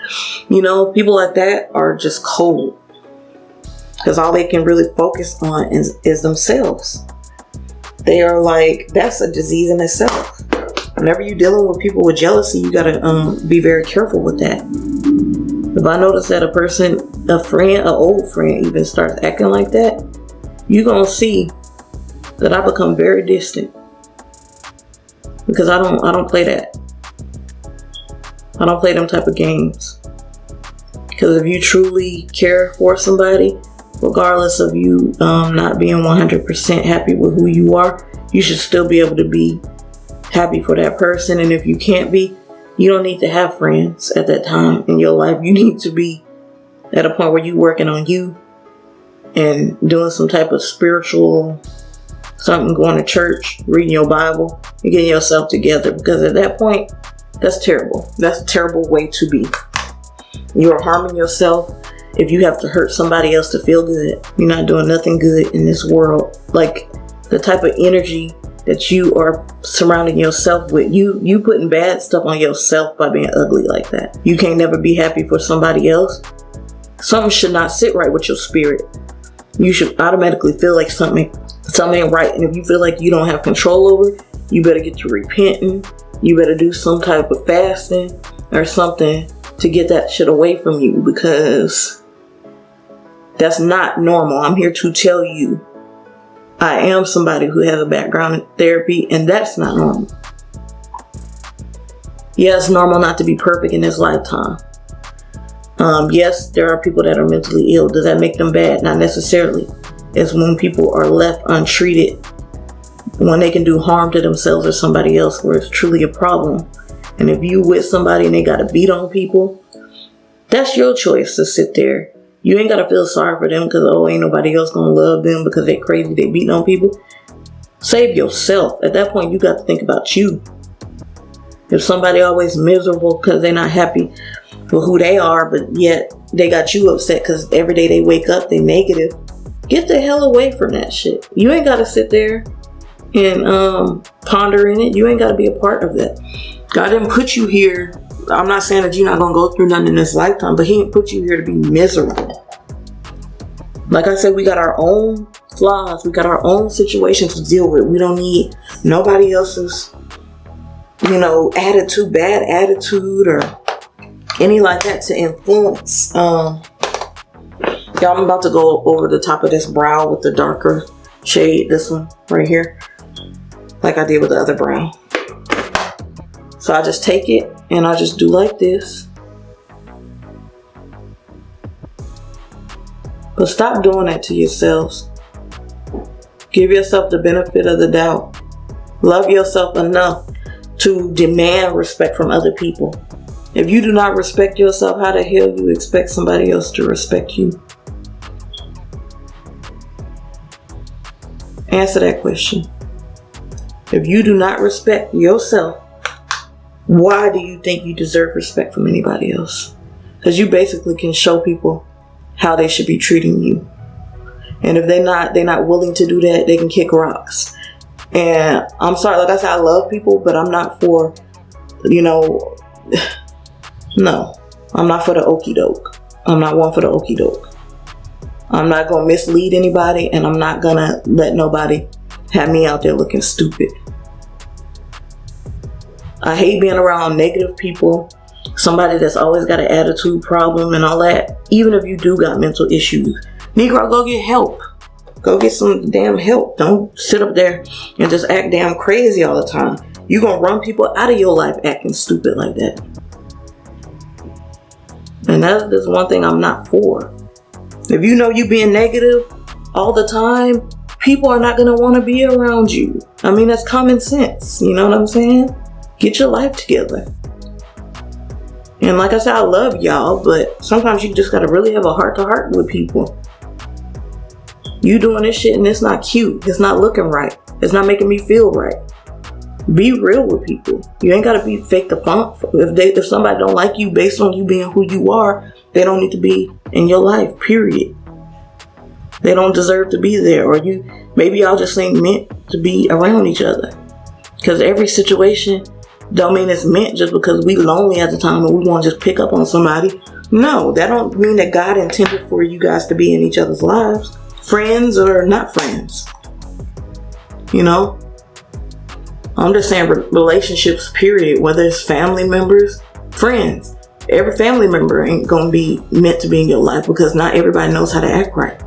you know, people like that are just cold, because all they can really focus on is themselves. They are like, that's a disease in itself. Whenever you're dealing with people with jealousy, you gotta be very careful with that. If I notice that a person, a friend, an old friend even starts acting like that, you're gonna see that I become very distant, because I don't play that. I don't play them type of games. Because if you truly care for somebody, regardless of you not being 100% happy with who you are, you should still be able to be happy for that person. And if you can't be, you don't need to have friends at that time in your life. You need to be at a point where you're working on you and doing some type of spiritual something, going to church, reading your Bible, and getting yourself together. Because at that point, that's terrible. That's a terrible way to be. You are harming yourself. If you have to hurt somebody else to feel good, you're not doing nothing good in this world. Like the type of energy that you are surrounding yourself with, you putting bad stuff on yourself by being ugly like that. You can't never be happy for somebody else. Something should not sit right with your spirit. You should automatically feel like something ain't right. And if you feel like you don't have control over it, you better get to repenting. You better do some type of fasting or something to get that shit away from you, because that's not normal. I'm here to tell you, I am somebody who has a background in therapy, and that's not normal. Yeah, it's normal not to be perfect in this lifetime. Yes, there are people that are mentally ill. Does that make them bad? Not necessarily. It's when people are left untreated, when they can do harm to themselves or somebody else, where it's truly a problem. And if you with somebody and they got to beat on people, that's your choice to sit there. You ain't got to feel sorry for them because, oh, ain't nobody else going to love them because they crazy, they beating on people. Save yourself. At that point, you got to think about you. If somebody always miserable because they're not happy with who they are, but yet they got you upset because every day they wake up, they negative, get the hell away from that shit. You ain't got to sit there and ponder in it. You ain't got to be a part of that. God didn't put you here. I'm not saying that you're not going to go through nothing in this lifetime, but he didn't put you here to be miserable. Like I said, we got our own flaws. We got our own situations to deal with. We don't need nobody else's, attitude, bad attitude or any like that to influence. Y'all, I'm about to go over the top of this brow with the darker shade, this one right here, like I did with the other brow. So I just take it and I just do like this. But stop doing that to yourselves. Give yourself the benefit of the doubt. Love yourself enough to demand respect from other people. If you do not respect yourself, how the hell you expect somebody else to respect you? Answer that question. If you do not respect yourself, why do you think you deserve respect from anybody else? Because you basically can show people how they should be treating you. And if they're not willing to do that, they can kick rocks. And I'm sorry, like I said, I love people, but I'm not for, no, I'm not for the okie doke. I'm not one for the okie doke. I'm not going to mislead anybody, and I'm not going to let nobody have me out there looking stupid. I hate being around negative people, somebody that's always got an attitude problem and all that. Even if you do got mental issues, Negro, go get help. Go get some damn help. Don't sit up there and just act damn crazy all the time. You're going to run people out of your life acting stupid like that. And that is one thing I'm not for. If you know you being negative all the time, people are not going to want to be around you. I mean, that's common sense. You know what I'm saying? Get your life together. And like I said, I love y'all, but sometimes you just got to really have a heart-to-heart with people. You doing this shit and it's not cute. It's not looking right. It's not making me feel right. Be real with people. You ain't gotta be fake the funk. If somebody don't like you based on you being who you are, they don't need to be in your life, period. They don't deserve to be there. Or maybe y'all just ain't meant to be around each other. Because every situation don't mean it's meant just because we lonely at the time and we want to just pick up on somebody. No, that don't mean that God intended for you guys to be in each other's lives. Friends or not friends. You know? I'm just saying relationships, period. Whether it's family members, friends. Every family member ain't going to be meant to be in your life because not everybody knows how to act right.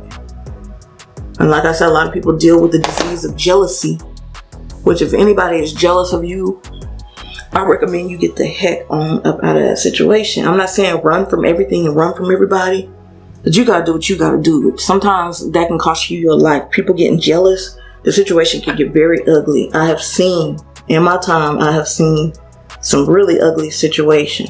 And like I said, a lot of people deal with the disease of jealousy, which if anybody is jealous of you, I recommend you get the heck on up out of that situation. I'm not saying run from everything and run from everybody, but you got to do what you got to do. Sometimes that can cost you your life. People getting jealous, the situation can get very ugly. I have seen, in my time, some really ugly situations.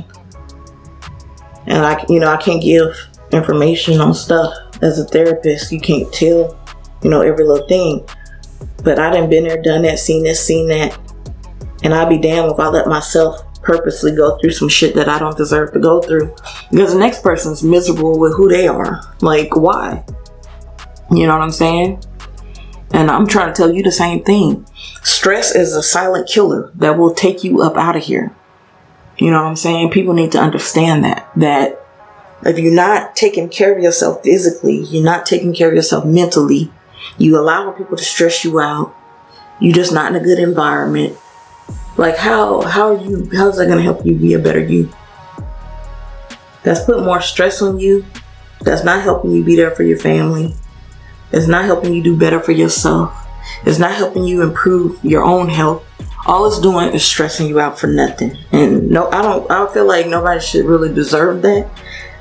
And I can't give information on stuff. As a therapist, you can't tell, every little thing. But I done been there, done that, seen this, seen that. And I'd be damned if I let myself purposely go through some shit that I don't deserve to go through. Because the next person's miserable with who they are. Like, why? You know what I'm saying? And I'm trying to tell you the same thing. Stress is a silent killer that will take you up out of here. You know what I'm saying? People need to understand that if you're not taking care of yourself physically, you're not taking care of yourself mentally, you allow people to stress you out, you're just not in a good environment. Like how's that going to help you be a better you? That's putting more stress on you. That's not helping you be there for your family. It's not helping you do better for yourself. It's not helping you improve your own health. All it's doing is stressing you out for nothing. And no, I don't feel like nobody should really deserve that.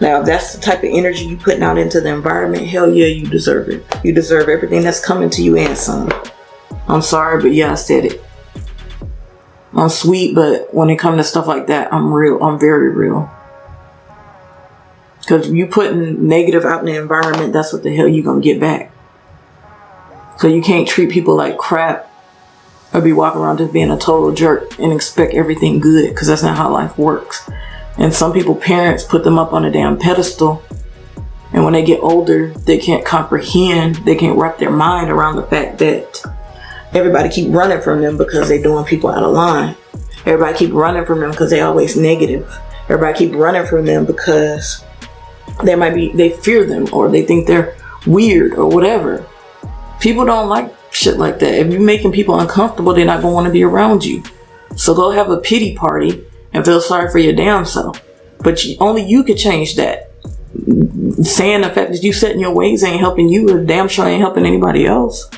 Now, if that's the type of energy you putting out into the environment, hell yeah, you deserve it. You deserve everything that's coming to you and some. I'm sorry, but yeah, I said it. I'm sweet, but when it comes to stuff like that, I'm real. I'm very real. Because you putting negative out in the environment, that's what the hell you gonna get back. So you can't treat people like crap or be walking around just being a total jerk and expect everything good, because that's not how life works. And some people, parents put them up on a damn pedestal, and when they get older, they can't comprehend, they can't wrap their mind around the fact that everybody keep running from them because they're doing people out of line. Everybody keep running from them because they always negative. Everybody keep running from them because they fear them, or they think they're weird or whatever. People don't like shit like that. If you're making people uncomfortable, they're not going to want to be around you. So go have a pity party and feel sorry for your damn self. But only you could change that. Saying the fact that you set in your ways ain't helping you, or damn sure ain't helping anybody else.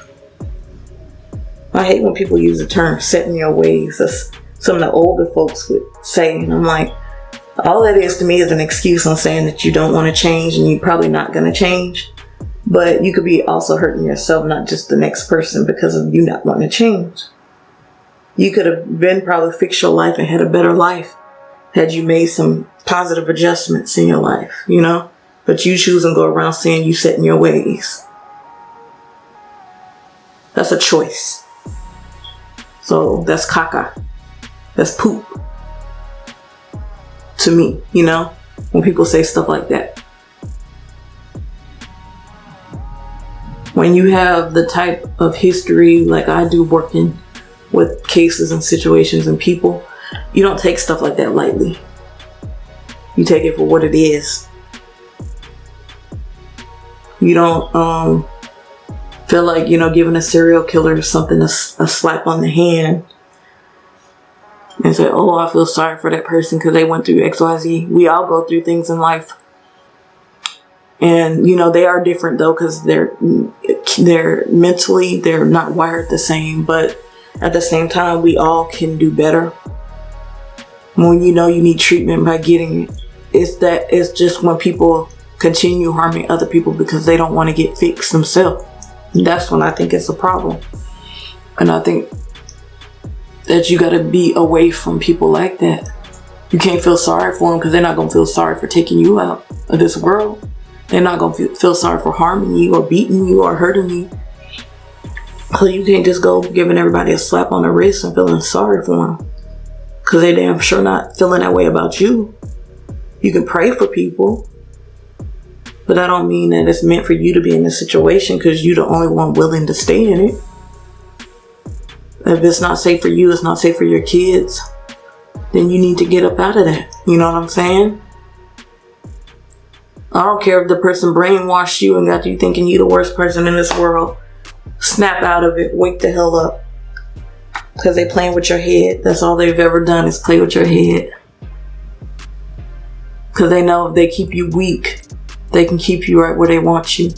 I hate when people use the term set in your ways. That's some of the older folks would say. And I'm like, all that is to me is an excuse on saying that you don't want to change and you're probably not going to change. But you could be also hurting yourself, not just the next person, because of you not wanting to change. You could have been probably fixed your life and had a better life had you made some positive adjustments in your life, But you choose and go around saying you set in your ways. That's a choice. So that's caca. That's poop. To me, when people say stuff like that. When you have the type of history like I do, working with cases and situations and people, you don't take stuff like that lightly. You take it for what it is. You don't feel like, giving a serial killer something, a slap on the hand and say, oh, I feel sorry for that person because they went through XYZ. We all go through things in life. And, they are different though, because they're mentally, they're not wired the same. But at the same time, we all can do better. When you need treatment by getting it. It's just when people continue harming other people because they don't want to get fixed themselves. That's when I think it's a problem. And I think that you got to be away from people like that. You can't feel sorry for them because they're not going to feel sorry for taking you out of this world. They're not gonna feel sorry for harming you or beating you or hurting you. So you can't just go giving everybody a slap on the wrist and feeling sorry for them, because they damn sure not feeling that way about you. You can pray for people, but that don't mean that it's meant for you to be in this situation because you're the only one willing to stay in it. If it's not safe for you, it's not safe for your kids, then you need to get up out of that. You know what I'm saying? I don't care if the person brainwashed you and got you thinking you're the worst person in this world. Snap out of it. Wake the hell up. Because they playing with your head. That's all they've ever done is play with your head. Because they know if they keep you weak, they can keep you right where they want you.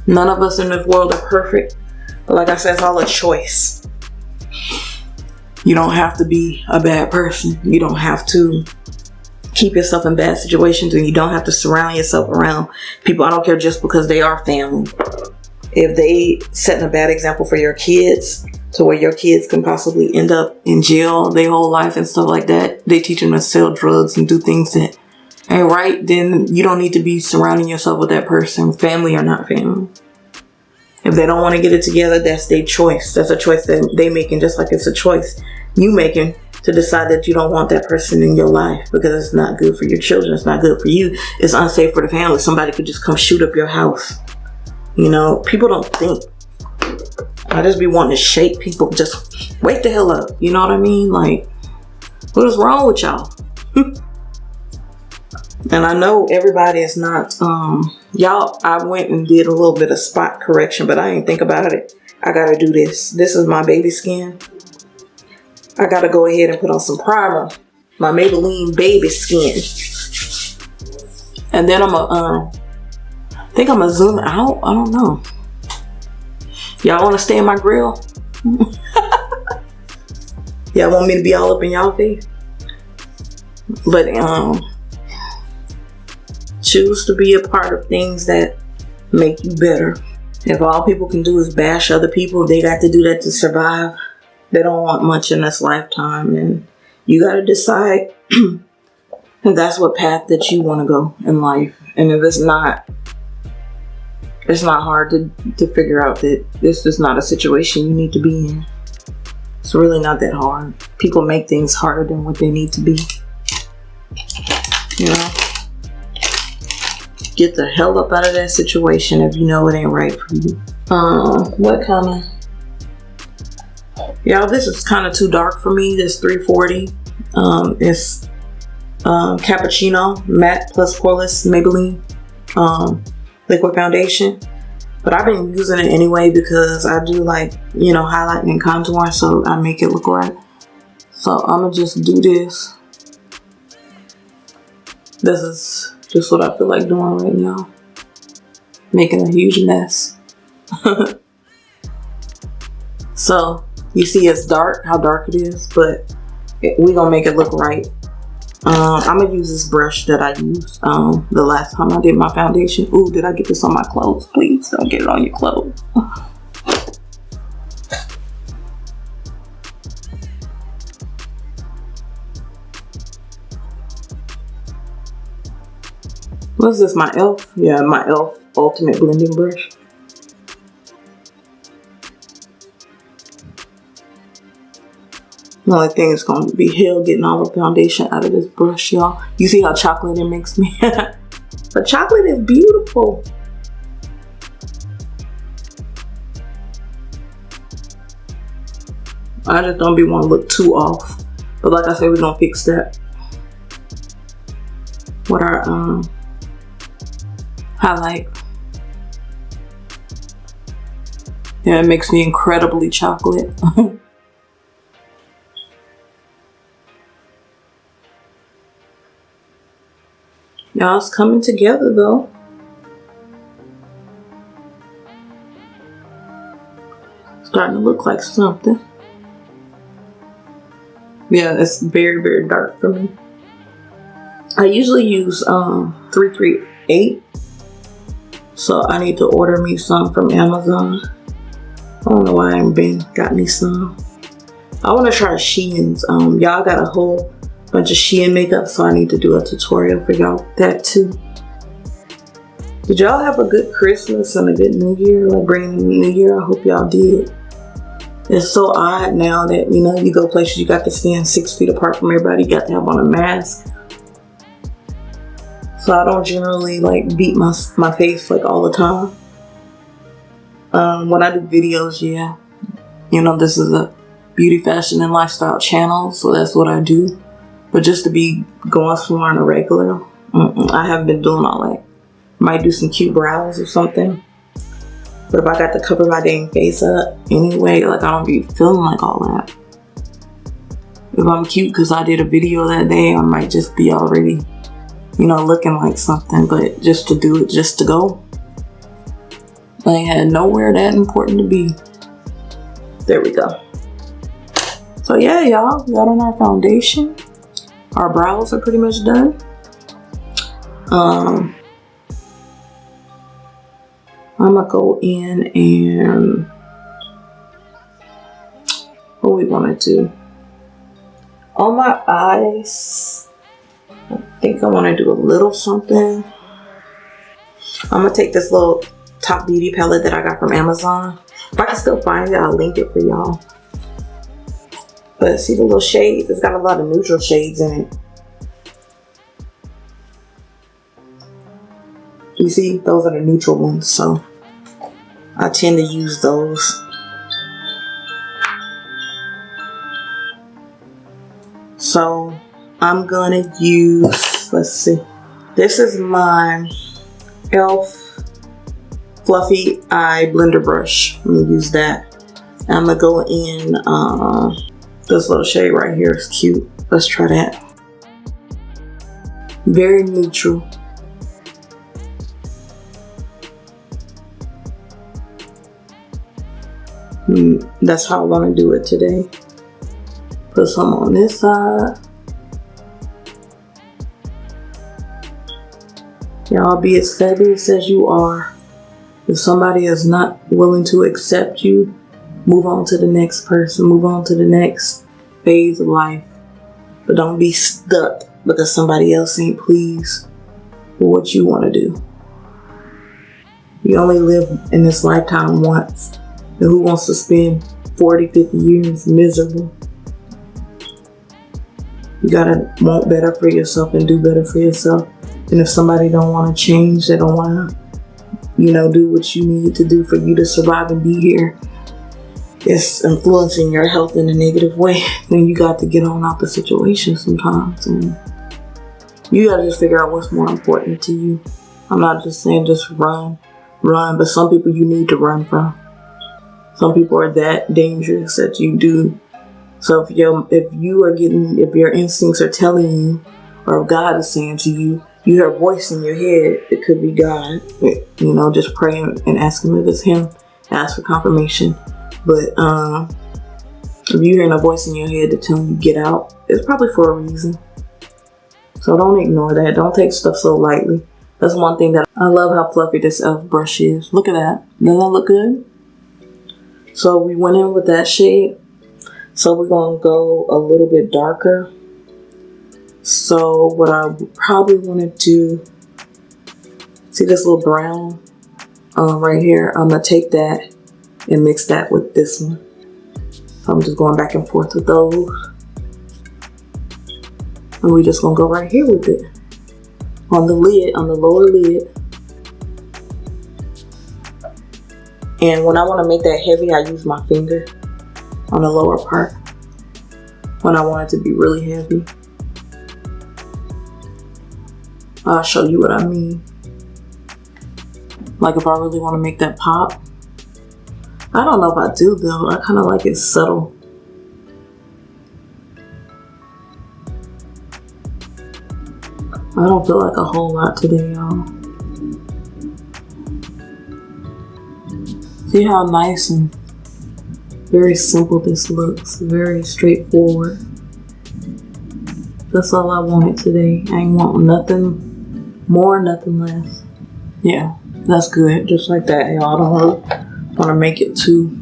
None of us in this world are perfect. But like I said, it's all a choice. You don't have to be a bad person. You don't have to keep yourself in bad situations, and you don't have to surround yourself around people. I don't care, just because they are family. If they set a bad example for your kids to where your kids can possibly end up in jail their whole life and stuff like that, they teach them to sell drugs and do things that ain't right, then you don't need to be surrounding yourself with that person, family or not family. If they don't want to get it together, that's their choice. That's a choice that they making, just like it's a choice you making to decide that you don't want that person in your life because it's not good for your children. It's not good for you. It's unsafe for the family. Somebody could just come shoot up your house. You know, people don't think. I just be wanting to shake people. Just wake the hell up. You know what I mean? Like, what is wrong with y'all? And I know everybody is not, y'all, I went and did a little bit of spot correction, but I didn't think about it. I gotta do this. This is my baby skin. I gotta go ahead and put on some primer. My Maybelline baby skin. And then I think I'm gonna zoom out. I don't know. Y'all wanna stay in my grill? Y'all want me to be all up in y'all face? But, choose to be a part of things that make you better. If all people can do is bash other people, they got to do that to survive. They don't want much in this lifetime, and you got to decide if that's what path that you want to go in life. And if it's not hard to figure out that this is not a situation you need to be in. It's really not that hard. People make things harder than what they need to be. You know? Get the hell up out of that situation if you know it ain't right for you. What kind of... Y'all, this is kind of too dark for me. This 340. It's Cappuccino Matte Plus Poreless Maybelline Liquid Foundation. But I've been using it anyway because I do like, you know, highlighting and contouring, so I make it look right. So I'm gonna just do this. This is just what I feel like doing right now. Making a huge mess. So you see it's dark, how dark it is, but we're gonna make it look right. I'm gonna use this brush that I used the last time I did my foundation. Ooh, did I get this on my clothes? Please don't get it on your clothes. What's this, my e.l.f.? Yeah, my e.l.f. Ultimate Blending Brush. The only thing is going to be hell getting all the foundation out of this brush, y'all. You see how chocolate it makes me? But chocolate is beautiful. I just don't be want to look too off. But like I said, we're going to fix that. With our highlight. Yeah, it makes me incredibly chocolate. Y'all, it's coming together though. Starting to look like something. Yeah, it's very, very dark for me. I usually use 338. So I need to order me some from Amazon. I don't know why I haven't got me some. I want to try Shein's. Y'all got a whole bunch of Shein makeup, so I need to do a tutorial for y'all that too. Did y'all have a good Christmas and a good New Year? Like bringing the New Year, I hope y'all did. It's so odd now that, you know, you go places, you got to stand 6 feet apart from everybody, you got to have on a mask. So I don't generally like beat my face like all the time. When I do videos, yeah, you know, this is a beauty, fashion, and lifestyle channel, so that's what I do. But just to be going somewhere on a regular, I haven't been doing all that. Might do some cute brows or something. But if I got to cover my dang face up anyway, like I don't be feeling like all that. If I'm cute because I did a video that day, I might just be already, you know, looking like something. But just to do it, just to go, I ain't had nowhere that important to be. There we go. So yeah, y'all, we got on our foundation. Our brows are pretty much done. I'm gonna go in and what we want to do on my eyes. I think I want to do a little something. I'm gonna take this little Top Beauty palette that I got from Amazon. If I can still find it, I'll link it for y'all. But see the little shades? It's got a lot of neutral shades in it. You see, those are the neutral ones, so I tend to use those. So I'm gonna use, let's see, this is my e.l.f. Fluffy Eye Blender Brush. I'm gonna use that. I'm gonna go in, this little shade right here is cute. Let's try that. Very neutral. That's how I want to do it today. Put some on this side. Y'all, be as fabulous as you are. If somebody is not willing to accept you, move on to the next person. Move on to the next phase of life. But don't be stuck because somebody else ain't pleased with what you want to do. You only live in this lifetime once. And who wants to spend 40, 50 years miserable? You gotta want better for yourself and do better for yourself. And if somebody don't want to change, they don't want to, you know, do what you need to do for you to survive and be here, it's influencing your health in a negative way, then you got to get on out the situation sometimes. And you got to just figure out what's more important to you. I'm not just saying just run, but some people you need to run from. Some people are that dangerous that you do. So if your instincts are telling you, or if God is saying to you, you hear a voice in your head, it could be God. You know, just pray and ask him if it's him. Ask for confirmation. But if you're hearing a voice in your head that's telling you get out, it's probably for a reason. So don't ignore that. Don't take stuff so lightly. That's one thing that I love, how fluffy this e.l.f. brush is. Look at that. Doesn't that look good? So we went in with that shade. So we're going to go a little bit darker. So what I probably want to do, see this little brown right here? I'm going to take that and mix that with this one. So I'm just going back and forth with those. And we're just going to go right here with it. On the lid, on the lower lid. And when I want to make that heavy, I use my finger on the lower part. When I want it to be really heavy. I'll show you what I mean. Like if I really want to make that pop. I don't know if I do though. I kind of like it subtle. I don't feel like a whole lot today, y'all. See how nice and very simple this looks. Very straightforward. That's all I wanted today. I ain't want nothing more, nothing less. Yeah, that's good. Just like that, y'all. I don't really want to make it too.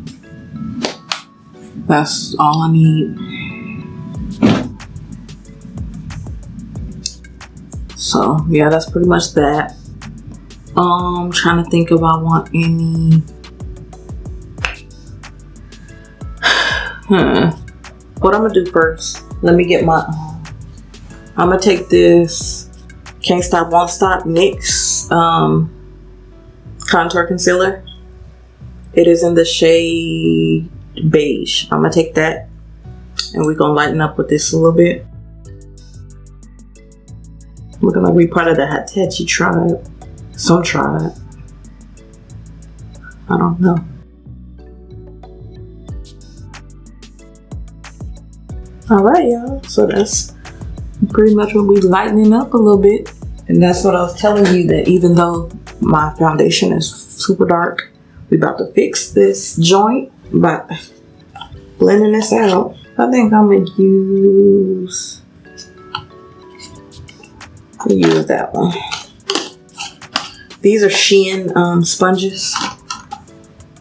That's all I need. So yeah, that's pretty much that. Trying to think if I want any. What I'm gonna do first? Let me get my. I'm gonna take this Can't Stop Won't Stop NYX contour concealer. It is in the shade beige. I'm gonna take that and we're gonna lighten up with this a little bit. We're gonna be part of the Hitachi tribe. Some tribe. I don't know. Alright, y'all. So that's pretty much what we lightening up a little bit. And that's what I was telling you, that even though my foundation is super dark, we about to fix this joint by blending this out. I think I'm gonna use that one. These are Shein sponges.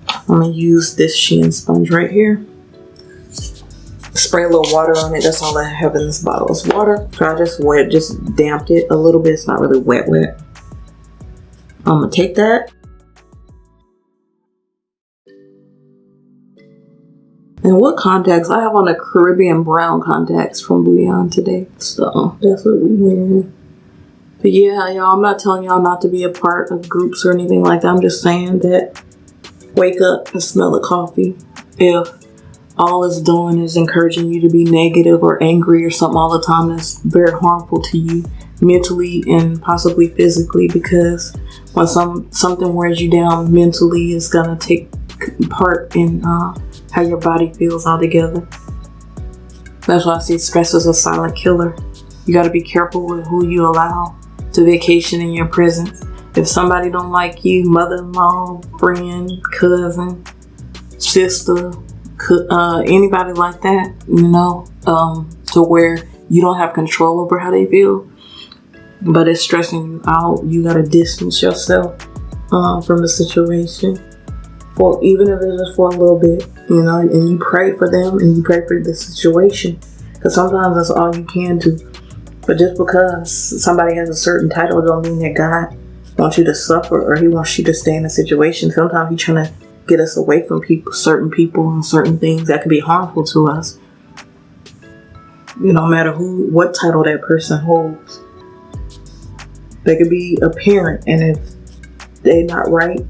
I'm gonna use this Shein sponge right here. Spray a little water on it. That's all I have in this bottle is water. So I just damped it a little bit. It's not really wet. I'm gonna take that. And what contacts? I have on the Caribbean brown contacts from Bouillon today. So that's what we wearing. But yeah, y'all, I'm not telling y'all not to be a part of groups or anything like that. I'm just saying that wake up and smell the coffee. If all it's doing is encouraging you to be negative or angry or something all the time, that's very harmful to you mentally and possibly physically, because when something wears you down mentally, it's gonna take part in how your body feels altogether. That's why I say stress is a silent killer. You got to be careful with who you allow to vacation in your presence. If somebody don't like you, mother-in-law, friend, cousin, sister, anybody like that, you know, to where you don't have control over how they feel, but it's stressing you out, you got to distance yourself from the situation. For even if it's just for a little bit, you know, and you pray for them and you pray for the situation, because sometimes that's all you can do. But just because somebody has a certain title don't mean that God wants you to suffer or he wants you to stay in a situation. Sometimes he's trying to get us away from certain people and certain things that can be harmful to us. You know, no matter what title that person holds. They could be a parent, and if they're not right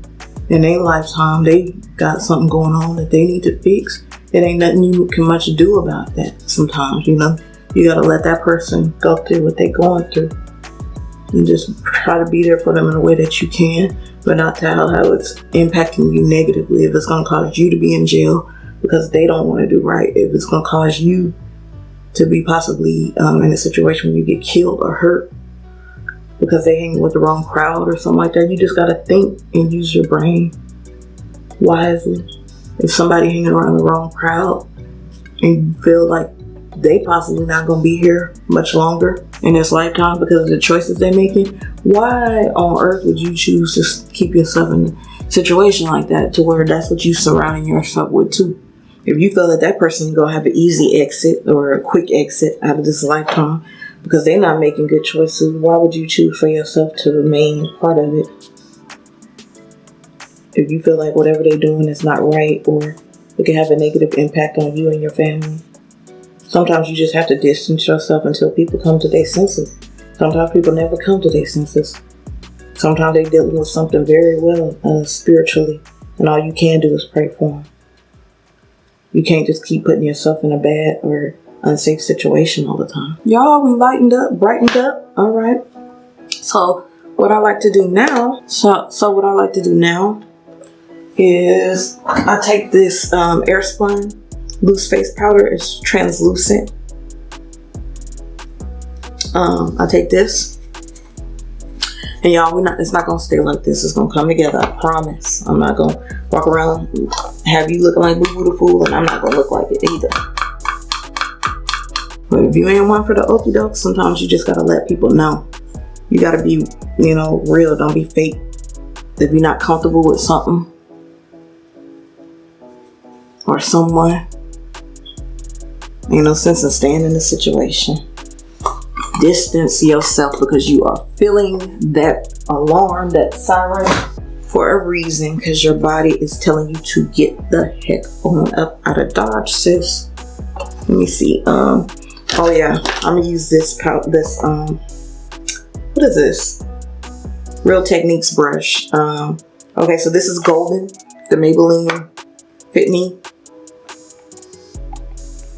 in their lifetime, they got something going on that they need to fix. It ain't nothing you can much do about that sometimes, you know. You gotta let that person go through what they're going through. And just try to be there for them in a way that you can, but not tell how it's impacting you negatively. If it's gonna cause you to be in jail because they don't want to do right. If it's gonna cause you to be possibly in a situation where you get killed or hurt because they hang with the wrong crowd or something like that. You just gotta think and use your brain wisely. If somebody hanging around the wrong crowd and you feel like they possibly not gonna be here much longer in this lifetime because of the choices they're making, why on earth would you choose to keep yourself in a situation like that, to where that's what you surrounding yourself with too? If you feel that that person gonna have an easy exit or a quick exit out of this lifetime because they're not making good choices, why would you choose for yourself to remain part of it? If you feel like whatever they're doing is not right, or it can have a negative impact on you and your family. Sometimes you just have to distance yourself until people come to their senses. Sometimes people never come to their senses. Sometimes they're dealing with something very well spiritually, and all you can do is pray for them. You can't just keep putting yourself in a bad or unsafe situation all the time. Y'all, we lightened up, brightened up. All right. So what I like to do now, what I like to do now is I take this Airspun loose face powder. It's translucent. I take this, and y'all, it's not gonna stay like this. It's gonna come together. I promise. I'm not gonna walk around have you looking like Boo Boo the Fool, and I'm not gonna look like it either. But if you ain't one for the okie doke, sometimes you just gotta let people know. You gotta be, you know, real. Don't be fake. If you're not comfortable with something or someone, ain't no sense in staying in the situation. distance yourself because you are feeling that alarm, that siren, for a reason, because your body is telling you to get the heck on up out of Dodge, sis. Let me see. Oh yeah, I'm gonna use this what is this? Real Techniques brush. Okay, so this is golden, the Maybelline Fit Me.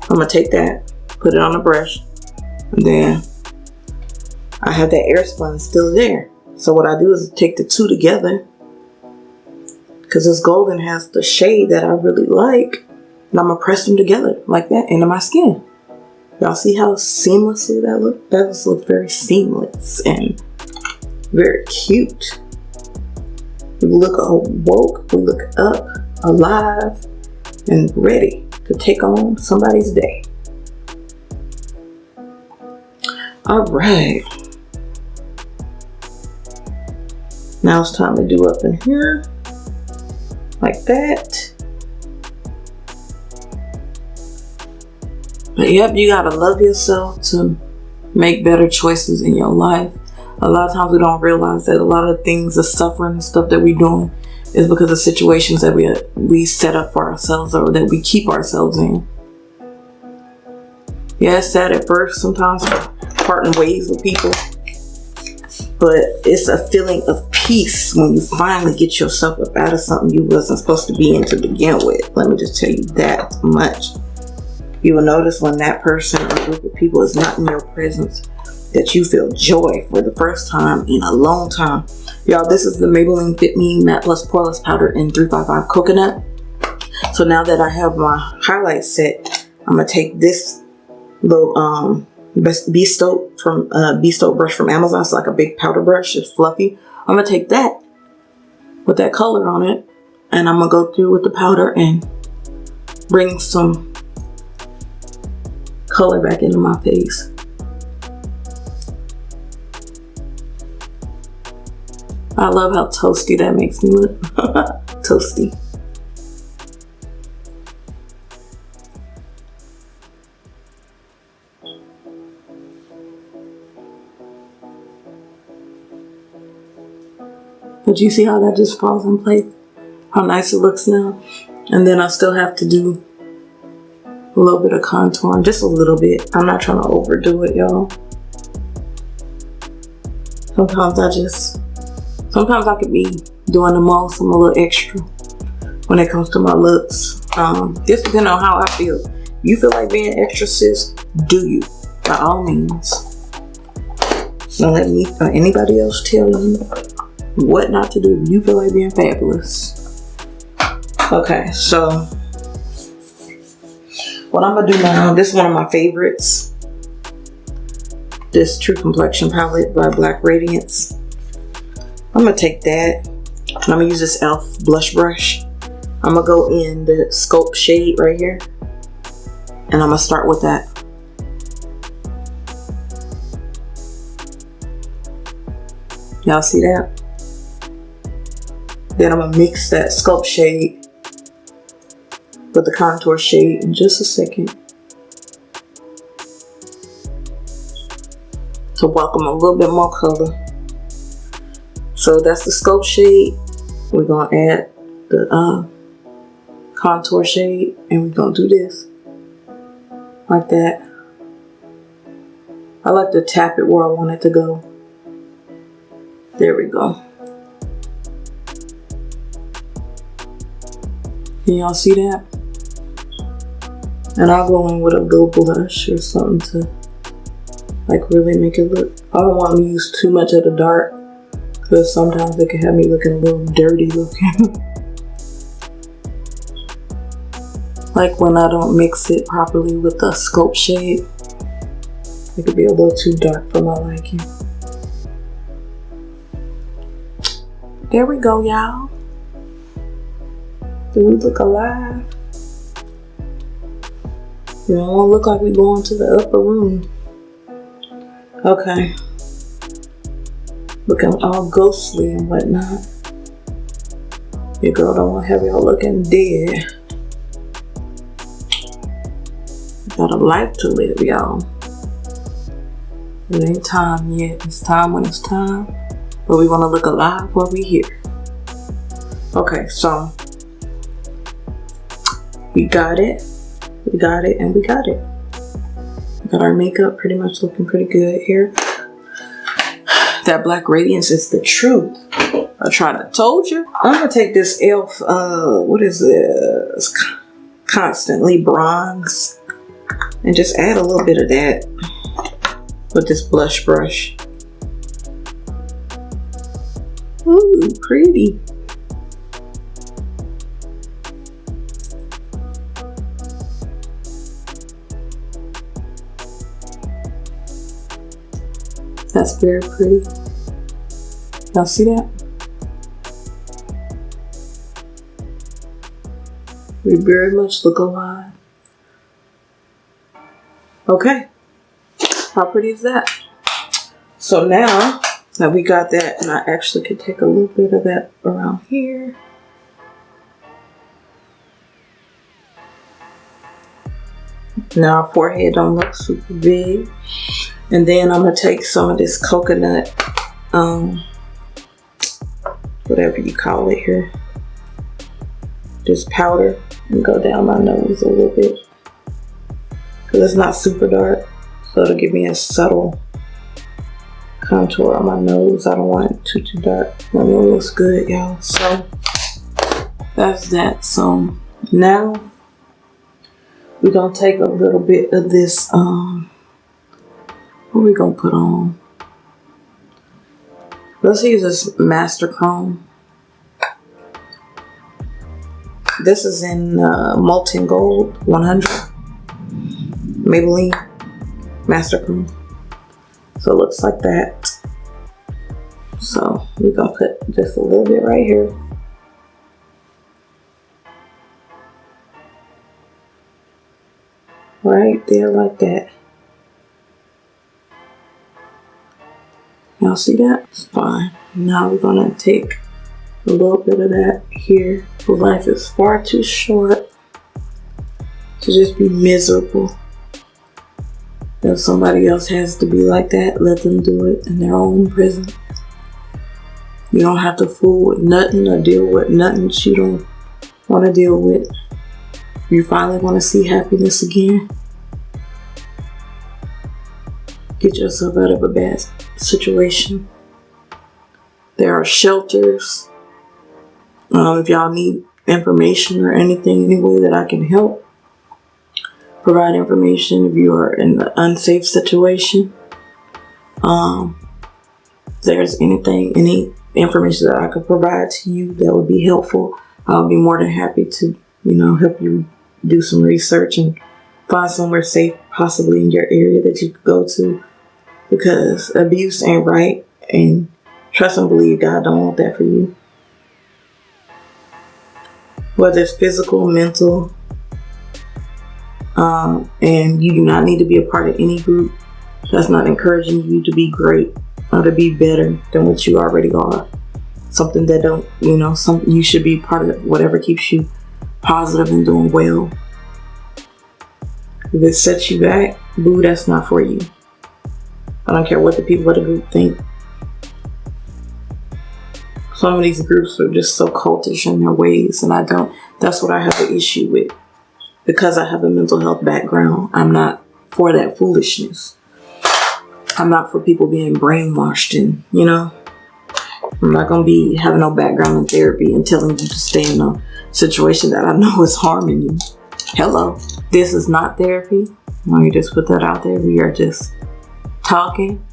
I'm gonna take that, put it on the brush, and then I have that air sponge still there. So what I do is take the two together, because this golden has the shade that I really like, and I'm gonna press them together like that into my skin. Y'all see how seamlessly that look? That just looks very seamless and very cute. We look awoke, we look up, alive, and ready to take on somebody's day. All right. Now it's time to do up in here. Like that. But yep, you gotta love yourself to make better choices in your life. A lot of times we don't realize that a lot of things, the suffering and stuff that we're doing, is because of situations that we set up for ourselves or that we keep ourselves in. Yeah, it's sad at first, sometimes parting ways with people, but it's a feeling of peace when you finally get yourself up out of something you wasn't supposed to be in to begin with. Let me just tell you that much. You will notice when that person or group of people is not in your presence that you feel joy for the first time in a long time. Y'all, this is the Maybelline Fit Me Matte Plus Poreless Powder in 355 Coconut. So now that I have my highlight set, I'm gonna take this little Bestoke brush from Amazon. It's like a big powder brush. It's fluffy. I'm gonna take that with that color on it, and I'm gonna go through with the powder and bring some color back into my face. I love how toasty that makes me look. Toasty. But you see how that just falls in place? How nice it looks now? And then I still have to do a little bit of contouring, just a little bit. I'm not trying to overdo it, y'all. Sometimes I could be doing the most. I'm a little extra when it comes to my looks. Just depending on how I feel. You feel like being extra, sis, do you, by all means. Don't let me or anybody else tell you what not to do. You feel like being fabulous. Okay, so what I'm gonna do now, this is one of my favorites. This True Complexion palette by Black Radiance. I'm gonna take that and I'm gonna use this e.l.f. blush brush. I'm gonna go in the Sculpt shade right here, and I'm gonna start with that. Y'all see that? Then I'm gonna mix that Sculpt shade with the contour shade in just a second to welcome a little bit more color. So that's the Sculpt shade. We're gonna add the contour shade, and we're gonna do this like that. I like to tap it where I want it to go. There we go. Can y'all see that? And I'll go in with a little blush or something to like really make it look. I don't want to use too much of the dark, because sometimes it can have me looking a little dirty looking. Like when I don't mix it properly with the Sculpt shade, it could be a little too dark for my liking. There we go, y'all. Do we look alive? We don't want to look like we're going to the upper room. Okay. Looking all ghostly and whatnot. Your girl don't want to have y'all looking dead. Got a life to live, y'all. It ain't time yet. It's time when it's time. But we want to look alive while we here. Okay, so we got it. We got it and we got it. We got our makeup pretty much looking pretty good here. That black radiance is the truth. I tried to told you. I'm gonna take this e.l.f. What is this? Constantly Bronze, and just add a little bit of that with this blush brush. Ooh, pretty. That's very pretty. Y'all see that? We very much look alive. Okay. How pretty is that? So now that we got that, and I actually could take a little bit of that around here. Now our forehead don't look super big. And then I'm gonna take some of this coconut, whatever you call it here, this powder, and go down my nose a little bit. Cause it's not super dark, so it'll give me a subtle contour on my nose. I don't want it too dark. That one looks good, y'all. So that's that. So now we're gonna take a little bit of this, what are we gonna put on? Let's use this Master Chrome. This is in Molten Gold 100. Maybelline Master Chrome. So it looks like that. So we're gonna put just a little bit right here. Right there like that. Y'all see that? It's fine. Now we're gonna take a little bit of that here. Life is far too short to just be miserable. If somebody else has to be like that, let them do it in their own prison. You don't have to fool with nothing or deal with nothing that you don't want to deal with. You finally want to see happiness again. Get yourself out of a bad situation. There are shelters. If y'all need information or anything, any way that I can help, provide information if you are in an unsafe situation. If there's any information that I could provide to you that would be helpful, I'll be more than happy to, help you do some research and find somewhere safe, possibly in your area that you could go to, because abuse ain't right, and trust and believe God don't want that for you. Whether it's physical, mental, and you do not need to be a part of any group that's not encouraging you to be great or to be better than what you already are. Something that don't, you should be part of whatever keeps you positive and doing well. If it sets you back, boo, that's not for you. I don't care what the people of the group think. Some of these groups are just so cultish in their ways, and that's what I have an issue with. Because I have a mental health background, I'm not for that foolishness. I'm not for people being brainwashed, and, I'm not going to be having no background in therapy and telling you to stay in a situation that I know is harming you. Hello, this is not therapy. Let me just put that out there. We are just talking.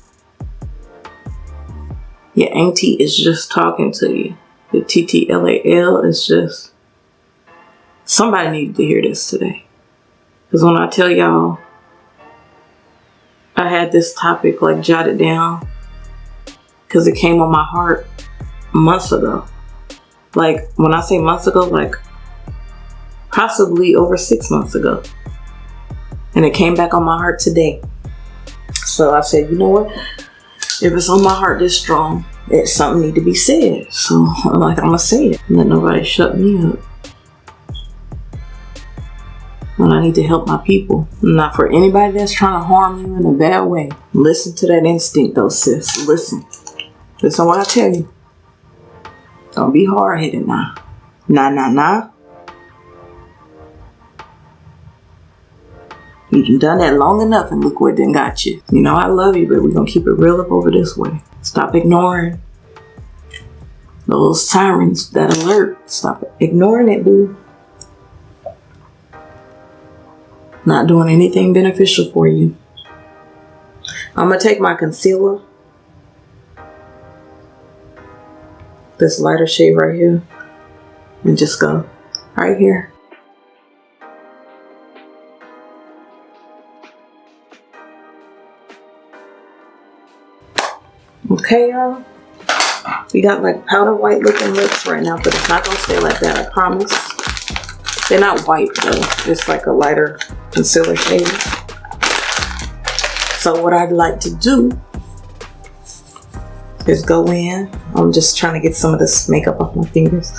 Your auntie is just talking to you. The TTLAL is just... Somebody needed to hear this today. Because when I tell y'all, I had this topic jotted down because it came on my heart months ago. When I say months ago, possibly over 6 months ago. And it came back on my heart today. So I said, you know what? If it's on my heart this strong, it's something need to be said. So I'm going to say it. Let nobody shut me up. And I need to help my people. Not for anybody that's trying to harm you in a bad way. Listen to that instinct though, sis. Listen. Listen what I tell you. Don't be hard-headed now. Nah. You've done that long enough and look where it done got you. You know I love you, but we're gonna keep it real up over this way. Stop ignoring those sirens that alert. Stop ignoring it, boo. Not doing anything beneficial for you. I'm gonna take my concealer, this lighter shade right here, and just go right here. Okay, y'all. We got like powder white looking lips right now, but it's not gonna stay like that, I promise. They're not white though. It's like a lighter concealer shade. So what I'd like to do is go in. I'm just trying to get some of this makeup off my fingers.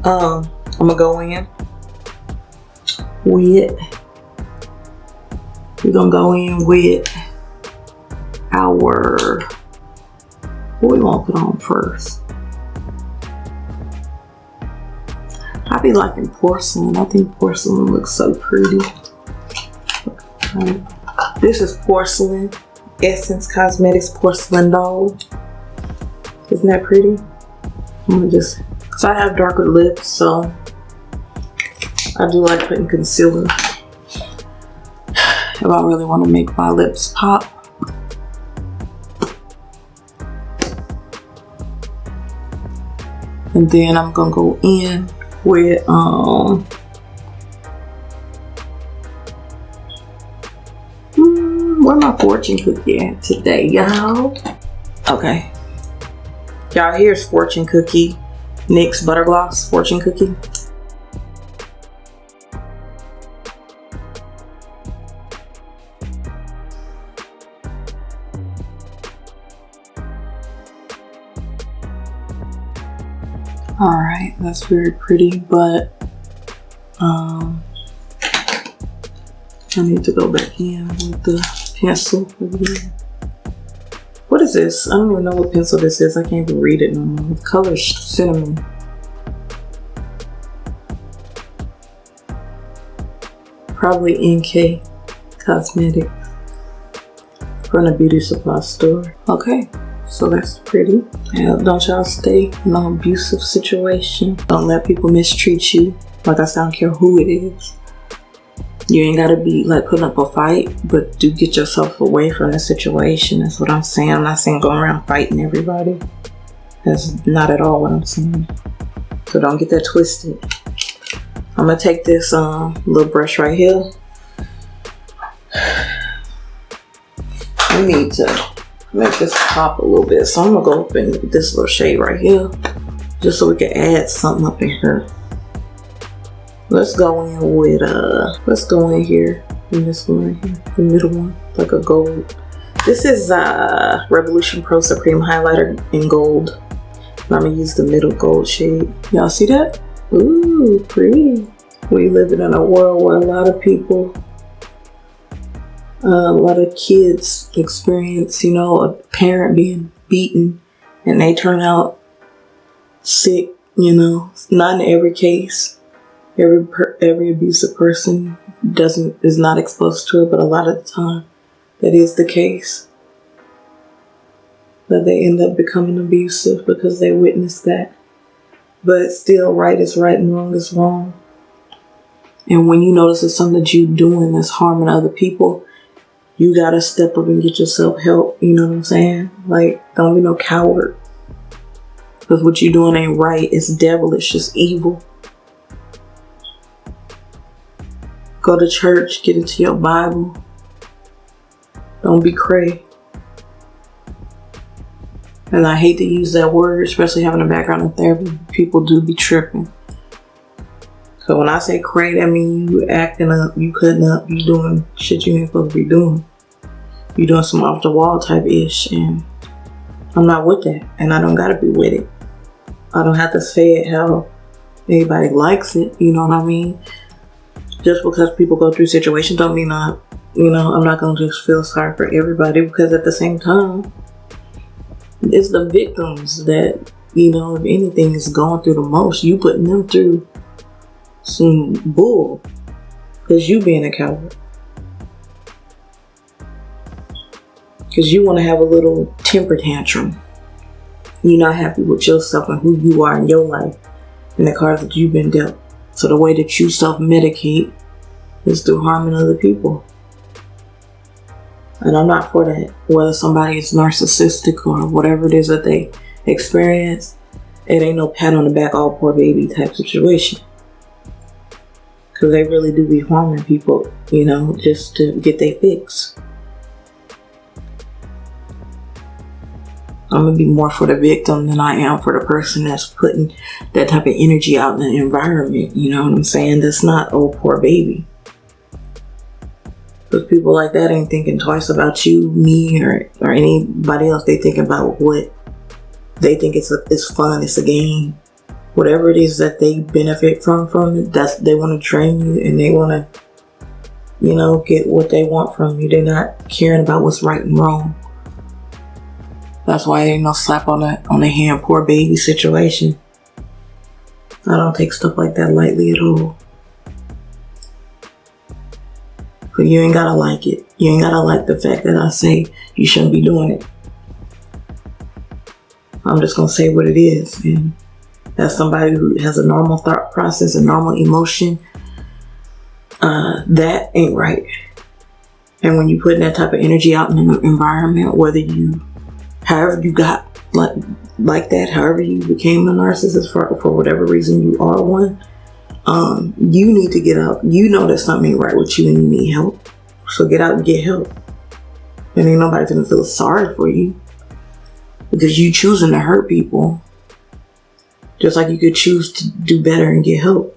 I'm gonna go in with, we're gonna go in with our, what we want to put on first? I be liking porcelain. I think porcelain looks so pretty. This is porcelain. Essence Cosmetics porcelain doll. Isn't that pretty? I'm gonna just, cause I have darker lips, so I do like putting concealer if I really want to make my lips pop. And then I'm gonna go in with where my fortune cookie at today, y'all? Okay, y'all, here's fortune cookie, NYX Butter Gloss fortune cookie. All right, that's very pretty, but I need to go back in with the pencil again. What is this? I don't even know what pencil this is. I can't even read it no more. The color's cinnamon. Probably NYX Cosmetics from a beauty supply store. Okay. So that's pretty. And don't y'all stay in an abusive situation. Don't let people mistreat you. Like I said, I don't care who it is. You ain't gotta be like putting up a fight, but do get yourself away from the situation. That's what I'm saying. I'm not saying go around fighting everybody. That's not at all what I'm saying. So don't get that twisted. I'm gonna take this little brush right here. I need to make this pop a little bit, so I'm gonna go up in this little shade right here just so we can add something up in here. Let's go in with let's go in here in this one right here, the middle one, like a gold. This is Revolution Pro Supreme Highlighter in gold, and I'm gonna use the middle gold shade. Y'all see that? Ooh, pretty. We living in a world where a lot of people, a lot of kids experience, you know, a parent being beaten and they turn out sick, you know. Not in every case. Every abusive person is not exposed to it, but a lot of the time that is the case. That they end up becoming abusive because they witnessed that. But still, right is right and wrong is wrong. And when you notice it's something that you're doing that's harming other people, you gotta step up and get yourself help. You know what I'm saying? Like, don't be no coward. Because what you're doing ain't right. It's devilish. It's evil. Go to church. Get into your Bible. Don't be cray. And I hate to use that word, especially having a background in therapy. People do be tripping. So when I say cray, that means you acting up, you cutting up, you doing shit you ain't supposed to be doing. You doing some off the wall type ish, and I'm not with that, and I don't gotta be with it. I don't have to say it how anybody likes it, you know what I mean? Just because people go through situations don't mean I'm not going to just feel sorry for everybody, because at the same time, it's the victims that, if anything is going through the most. You putting them through some bull because you being a coward. Because you want to have a little temper tantrum. You're not happy with yourself and who you are in your life and the cards that you've been dealt. So the way that you self-medicate is through harming other people. And I'm not for that. Whether somebody is narcissistic or whatever it is that they experience, it ain't no pat on the back, all poor baby type situation. Because they really do be harming people, just to get their fix. I'm going to be more for the victim than I am for the person that's putting that type of energy out in the environment. You know what I'm saying? That's not, oh, poor baby. Because people like that ain't thinking twice about you, me, or anybody else. They think about what they think it's fun, it's a game. Whatever it is that they benefit from it, they want to train you and they want to, get what they want from you. They're not caring about what's right and wrong. That's why ain't no slap on the hand, poor baby situation. I don't take stuff like that lightly at all. But you ain't gotta like it. You ain't gotta like the fact that I say you shouldn't be doing it. I'm just gonna say what it is. And as somebody who has a normal thought process, a normal emotion, that ain't right. And when you put that type of energy out in an environment, however you got like that, however you became a narcissist for whatever reason you are one, you need to get out. You know that something ain't right with you and you need help. So get out and get help. And ain't nobody gonna feel sorry for you because you choosing to hurt people. Just like you could choose to do better and get help.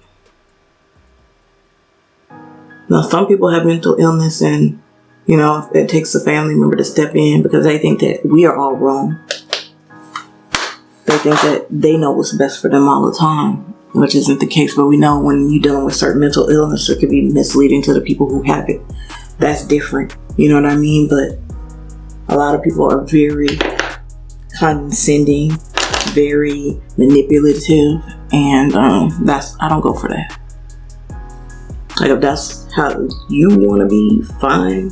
Now, some people have mental illness and it takes a family member to step in because they think that we are all wrong. They think that they know what's best for them all the time, which isn't the case. But we know when you're dealing with certain mental illness, it could be misleading to the people who have it. That's different. You know what I mean? But a lot of people are very condescending, very manipulative, and I don't go for that. Like, if that's how you want to be, fine.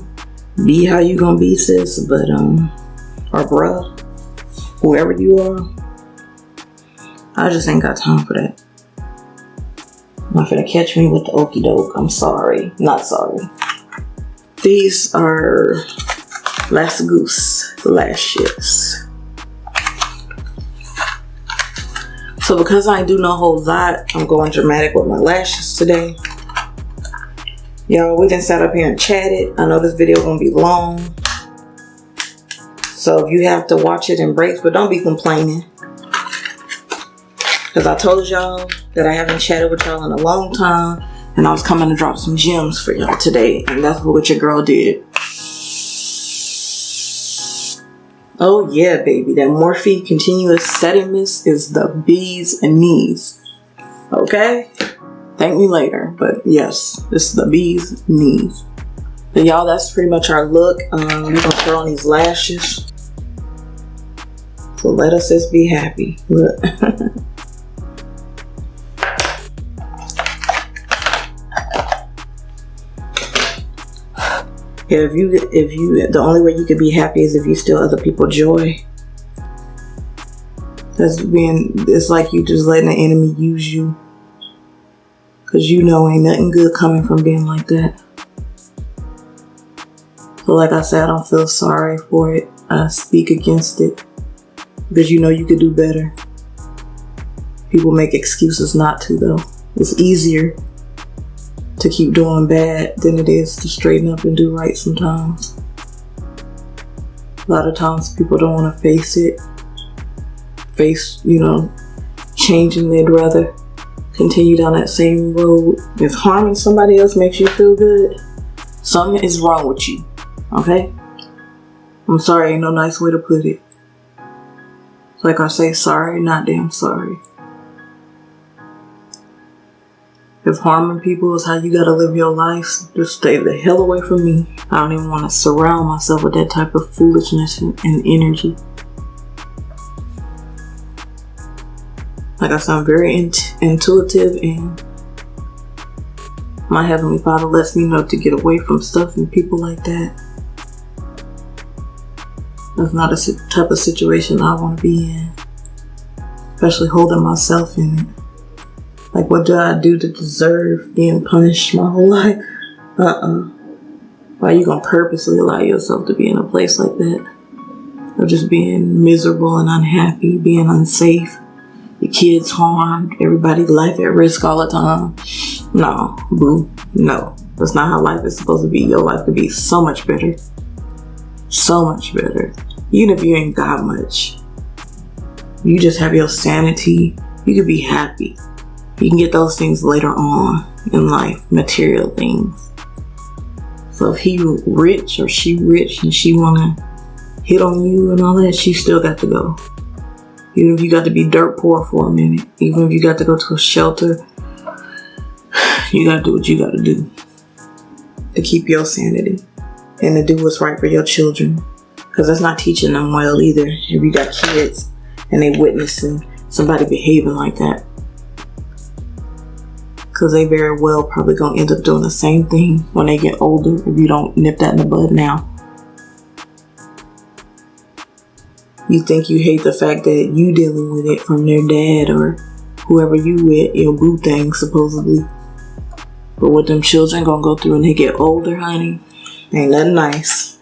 Be how you gonna be, sis. But or bruh, whoever you are, I just ain't got time for that. Not gonna catch me with the okie doke. I'm sorry, not sorry. These are Last Goose lashes. So because I ain't do no whole lot, I'm going dramatic with my lashes today. Y'all, we done sat up here and chatted. I know this video gonna be long. So if you have to watch it in breaks, but don't be complaining. Because I told y'all that I haven't chatted with y'all in a long time. And I was coming to drop some gems for y'all today. And that's what your girl did. Oh yeah, baby. That Morphe Continuous Setting Mist is the bee's knees. Okay? Thank me later. But yes, this is the bee's knees. But y'all, that's pretty much our look. We're going to throw on these lashes. So let us just be happy. Look. Yeah, if you, the only way you could be happy is if you steal other people joy. It's like you just letting the enemy use you. Cause ain't nothing good coming from being like that. So like I said, I don't feel sorry for it. I speak against it. Because you could do better. People make excuses not to though. It's easier to keep doing bad than it is to straighten up and do right sometimes. A lot of times people don't want to face changing. They'd rather continue down that same road. If harming somebody else makes you feel good, something is wrong with you. Okay? I'm sorry, ain't no nice way to put it. Like I say, sorry, not damn sorry. If harming people is how you gotta live your life, just stay the hell away from me. I don't even want to surround myself with that type of foolishness and energy. Like I said, I'm very intuitive, and my Heavenly Father lets me know to get away from stuff and people like that. That's not a type of situation I want to be in. Especially holding myself in it. Like, what did I do to deserve being punished my whole life? Why are you gonna purposely allow yourself to be in a place like that? Of just being miserable and unhappy, being unsafe, your kids harmed, everybody's life at risk all the time. No, boo, no. That's not how life is supposed to be. Your life could be so much better. So much better. Even if you ain't got much. You just have your sanity. You could be happy. You can get those things later on in life, material things. So if he rich or she rich and she wanna hit on you and all that, she still got to go. Even if you got to be dirt poor for a minute, even if you got to go to a shelter, you gotta do what you gotta do to keep your sanity and to do what's right for your children. Because that's not teaching them well either. If you got kids and they witnessing somebody behaving like that, because they very well probably gonna end up doing the same thing when they get older if you don't nip that in the bud now. You think you hate the fact that you dealing with it from their dad or whoever you with, your boo thing supposedly. But what them children gonna go through when they get older, honey, ain't nothing nice.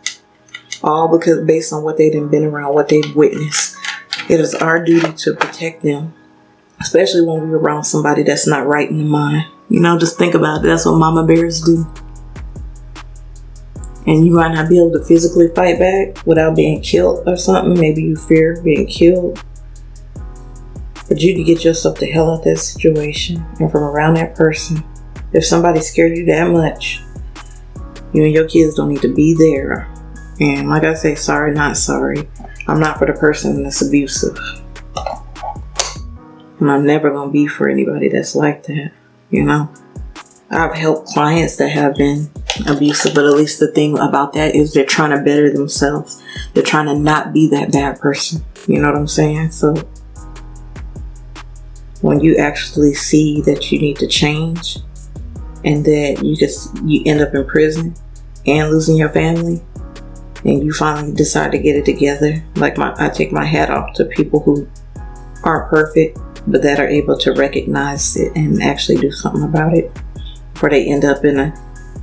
All because based on what they done been around, what they've witnessed. It is our duty to protect them. Especially when we're around somebody that's not right in the mind. You know, just think about it. That's what mama bears do. And you might not be able to physically fight back without being killed or something. Maybe you fear being killed. But you need to get yourself the hell out of that situation and from around that person. If somebody scared you that much, you and your kids don't need to be there. And like I say, sorry, not sorry. I'm not for the person that's abusive. And I'm never going to be for anybody that's like that, you know. I've helped clients that have been abusive, but at least the thing about that is they're trying to better themselves. They're trying to not be that bad person. You know what I'm saying? So when you actually see that you need to change and that you end up in prison and losing your family, and you finally decide to get it together, like I take my hat off to people who aren't perfect, but that are able to recognize it and actually do something about it before they end up in a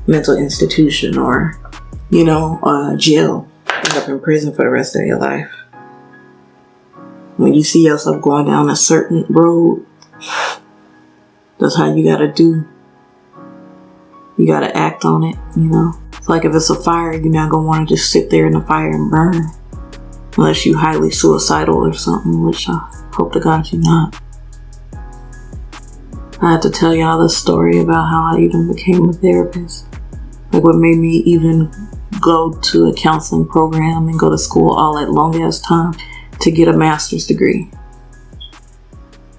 mental institution or, you know, jail, end up in prison for the rest of your life. When you see yourself going down a certain road, that's how you gotta do. You gotta act on it, you know. It's like if it's a fire, you're not gonna want to just sit there in the fire and burn. Unless you're highly suicidal or something, which I hope to God you're not. I had to tell y'all this story about how I even became a therapist. Like what made me even go to a counseling program and go to school all that long ass time to get a master's degree.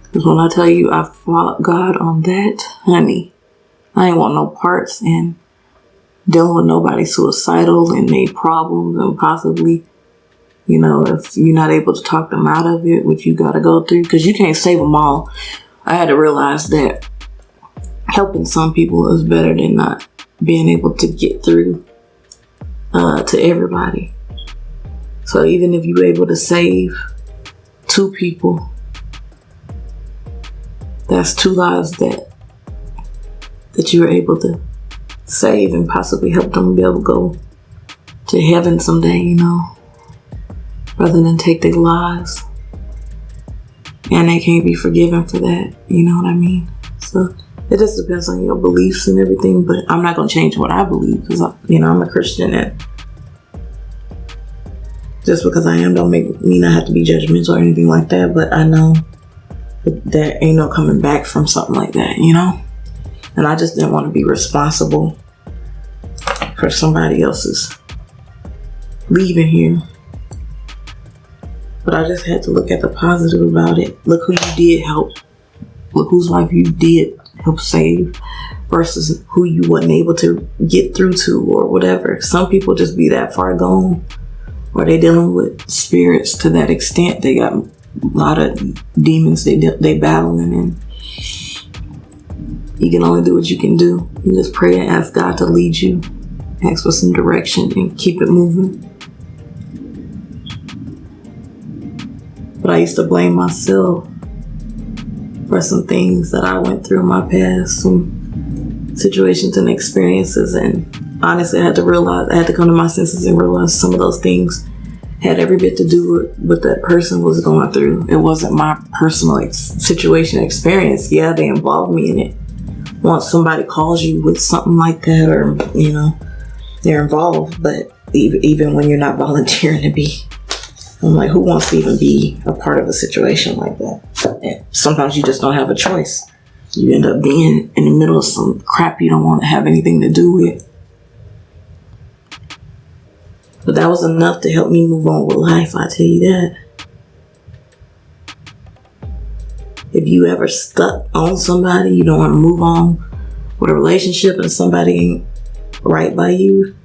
Because when I tell you I fought God on that, honey, I ain't want no parts in dealing with nobody suicidal and made problems and possibly, you know, if you're not able to talk them out of it, which you gotta go through, because you can't save them all. I had to realize that helping some people is better than not being able to get through to everybody. So even if you're able to save 2 people, that's 2 lives that you were able to save and possibly help them be able to go to heaven someday, you know, rather than take their lives. And they can't be forgiven for that, you know what I mean? So it just depends on your beliefs and everything, but I'm not going to change what I believe because, you know, I'm a Christian, and just because I am don't make me not have to be judgmental or anything like that, but I know that there ain't no coming back from something like that, you know? And I just didn't want to be responsible for somebody else's leaving here. But I just had to look at the positive about it. Look who you did help. Look whose life you did help save versus who you wasn't able to get through to or whatever. Some people just be that far gone, or they dealing with spirits to that extent. They got a lot of demons they battling, and you can only do what you can do. You just pray and ask God to lead you, ask for some direction, and keep it moving. But I used to blame myself for some things that I went through in my past, some situations and experiences, and honestly I had to come to my senses and realize some of those things had every bit to do with what that person was going through. It wasn't my personal situation experience. Yeah, they involved me in it. Once somebody calls you with something like that, or they're involved, but even when you're not volunteering to be, I'm like, who wants to even be a part of a situation like that? And sometimes you just don't have a choice. You end up being in the middle of some crap you don't want to have anything to do with. But that was enough to help me move on with life, I tell you that. If you ever stuck on somebody, you don't want to move on with a relationship and somebody ain't right by you,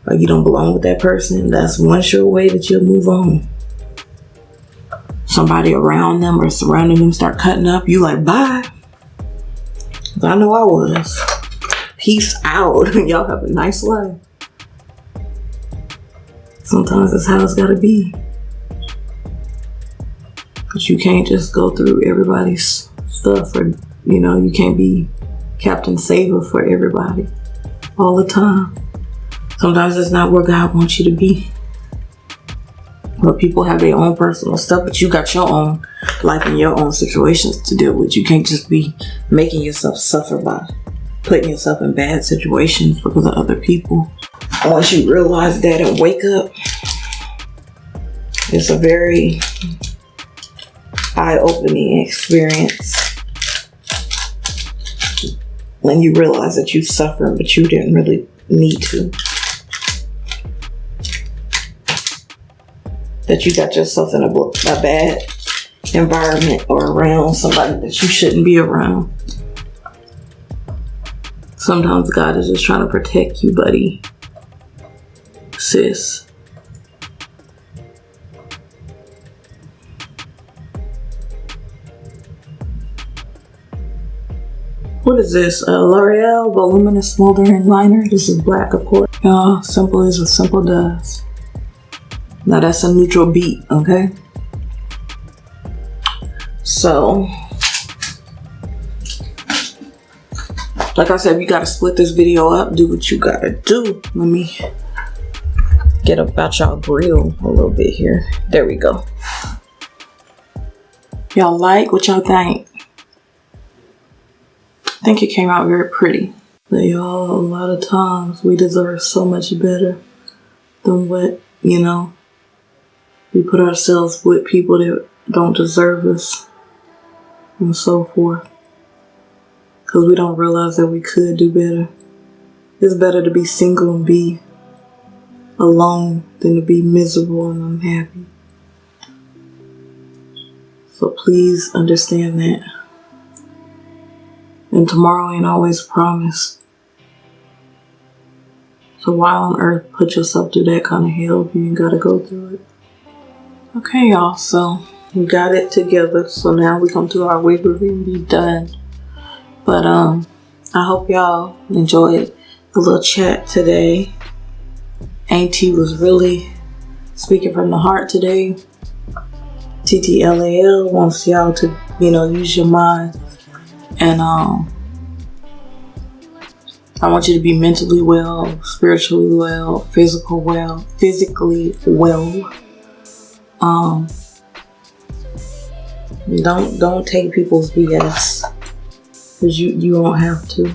or you don't belong with that person, that's one sure way that you'll move on. Somebody around them or surrounding them start cutting up, you like, bye. I know I was. Peace out. Y'all have a nice life. Sometimes that's how it's gotta be. Because you can't just go through everybody's stuff, or you can't be Captain Saver for everybody all the time. Sometimes it's not where God wants you to be. But people have their own personal stuff, but you got your own life and your own situations to deal with. You can't just be making yourself suffer by putting yourself in bad situations because of other people. Once you realize that and wake up, it's a very eye-opening experience when you realize that you suffered, but you didn't really need to. That you got yourself in a bad environment or around somebody that you shouldn't be around. Sometimes God is just trying to protect you, buddy, sis. What is this? A L'Oreal Voluminous Moldering Liner. This is black, of course. Simple is what simple does. Now that's a neutral beat, okay? So, like I said, you gotta split this video up, do what you gotta do. Let me get about y'all grill a little bit here. There we go. Y'all like? What y'all think? I think it came out very pretty. But y'all, a lot of times we deserve so much better than what, we put ourselves with people that don't deserve us and so forth. Because we don't realize that we could do better. It's better to be single and be alone than to be miserable and unhappy. So please understand that. And tomorrow ain't always promised. So why on earth put yourself through that kind of hell if you ain't gotta go through it? Okay, y'all, so we got it together. So now we come to our wig review and be done. But I hope y'all enjoyed the little chat today. Auntie was really speaking from the heart today. TTLAL wants y'all to, use your mind. And I want you to be mentally well, spiritually well, physically well. Don't take people's BS, because you don't have to.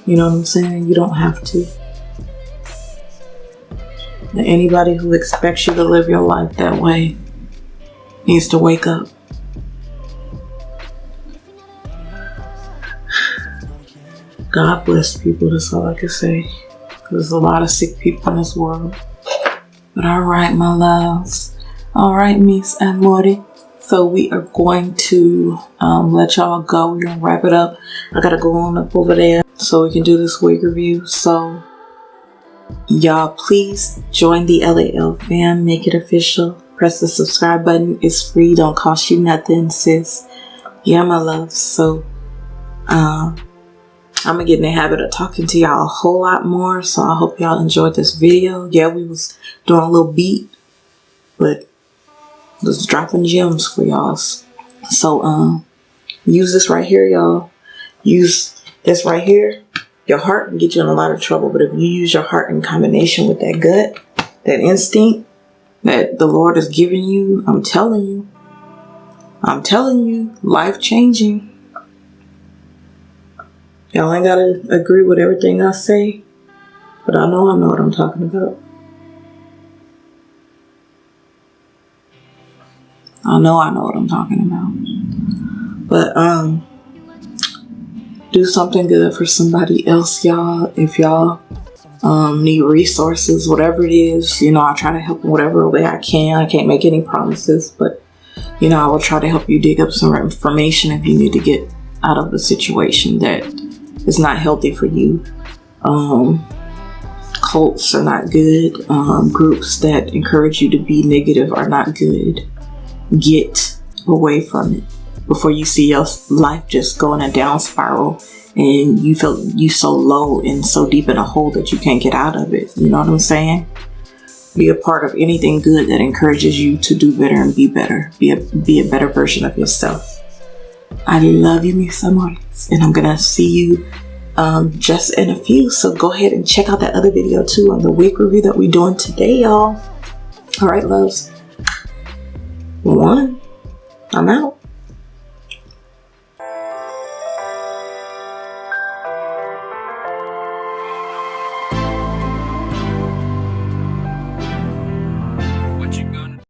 You know what I'm saying? You don't have to. And anybody who expects you to live your life that way needs to wake up. God bless people, that's all I can say. There's a lot of sick people in this world. But alright, my loves. Alright, mis amores. So we are going to let y'all go. We're gonna wrap it up. I gotta go on up over there so we can do this wig review. So y'all, please join the LAL fam. Make it official. Press the subscribe button. It's free. Don't cost you nothing, sis. Yeah, my love. So I'm gonna get in the habit of talking to y'all a whole lot more. So I hope y'all enjoyed this video. Yeah, we was doing a little beat, but just dropping gems for y'all. So use this right here, y'all. Use this right here. Your heart can get you in a lot of trouble, but if you use your heart in combination with that gut, that instinct that the Lord is giving you, I'm telling you, life changing. Y'all ain't gotta agree with everything I say, but I know what I'm talking about. I know what I'm talking about. But do something good for somebody else, y'all. If y'all need resources, whatever it is, you know, I try to help in whatever way I can. I can't make any promises, but you know, I will try to help you dig up some information if you need to get out of a situation that is not healthy for you. Cults are not good. Groups that encourage you to be negative are not good. Get away from it before you see your life just go in a down spiral and you feel you so low and so deep in a hole that you can't get out of it. You know what I'm saying? Be a part of anything good that encourages you to do better and be better. Be a better version of yourself. I love you, mis amores, and I'm gonna see you just in a few. So go ahead and check out that other video too on the wig review that we're doing today, y'all. All right, loves. 1. I'm out.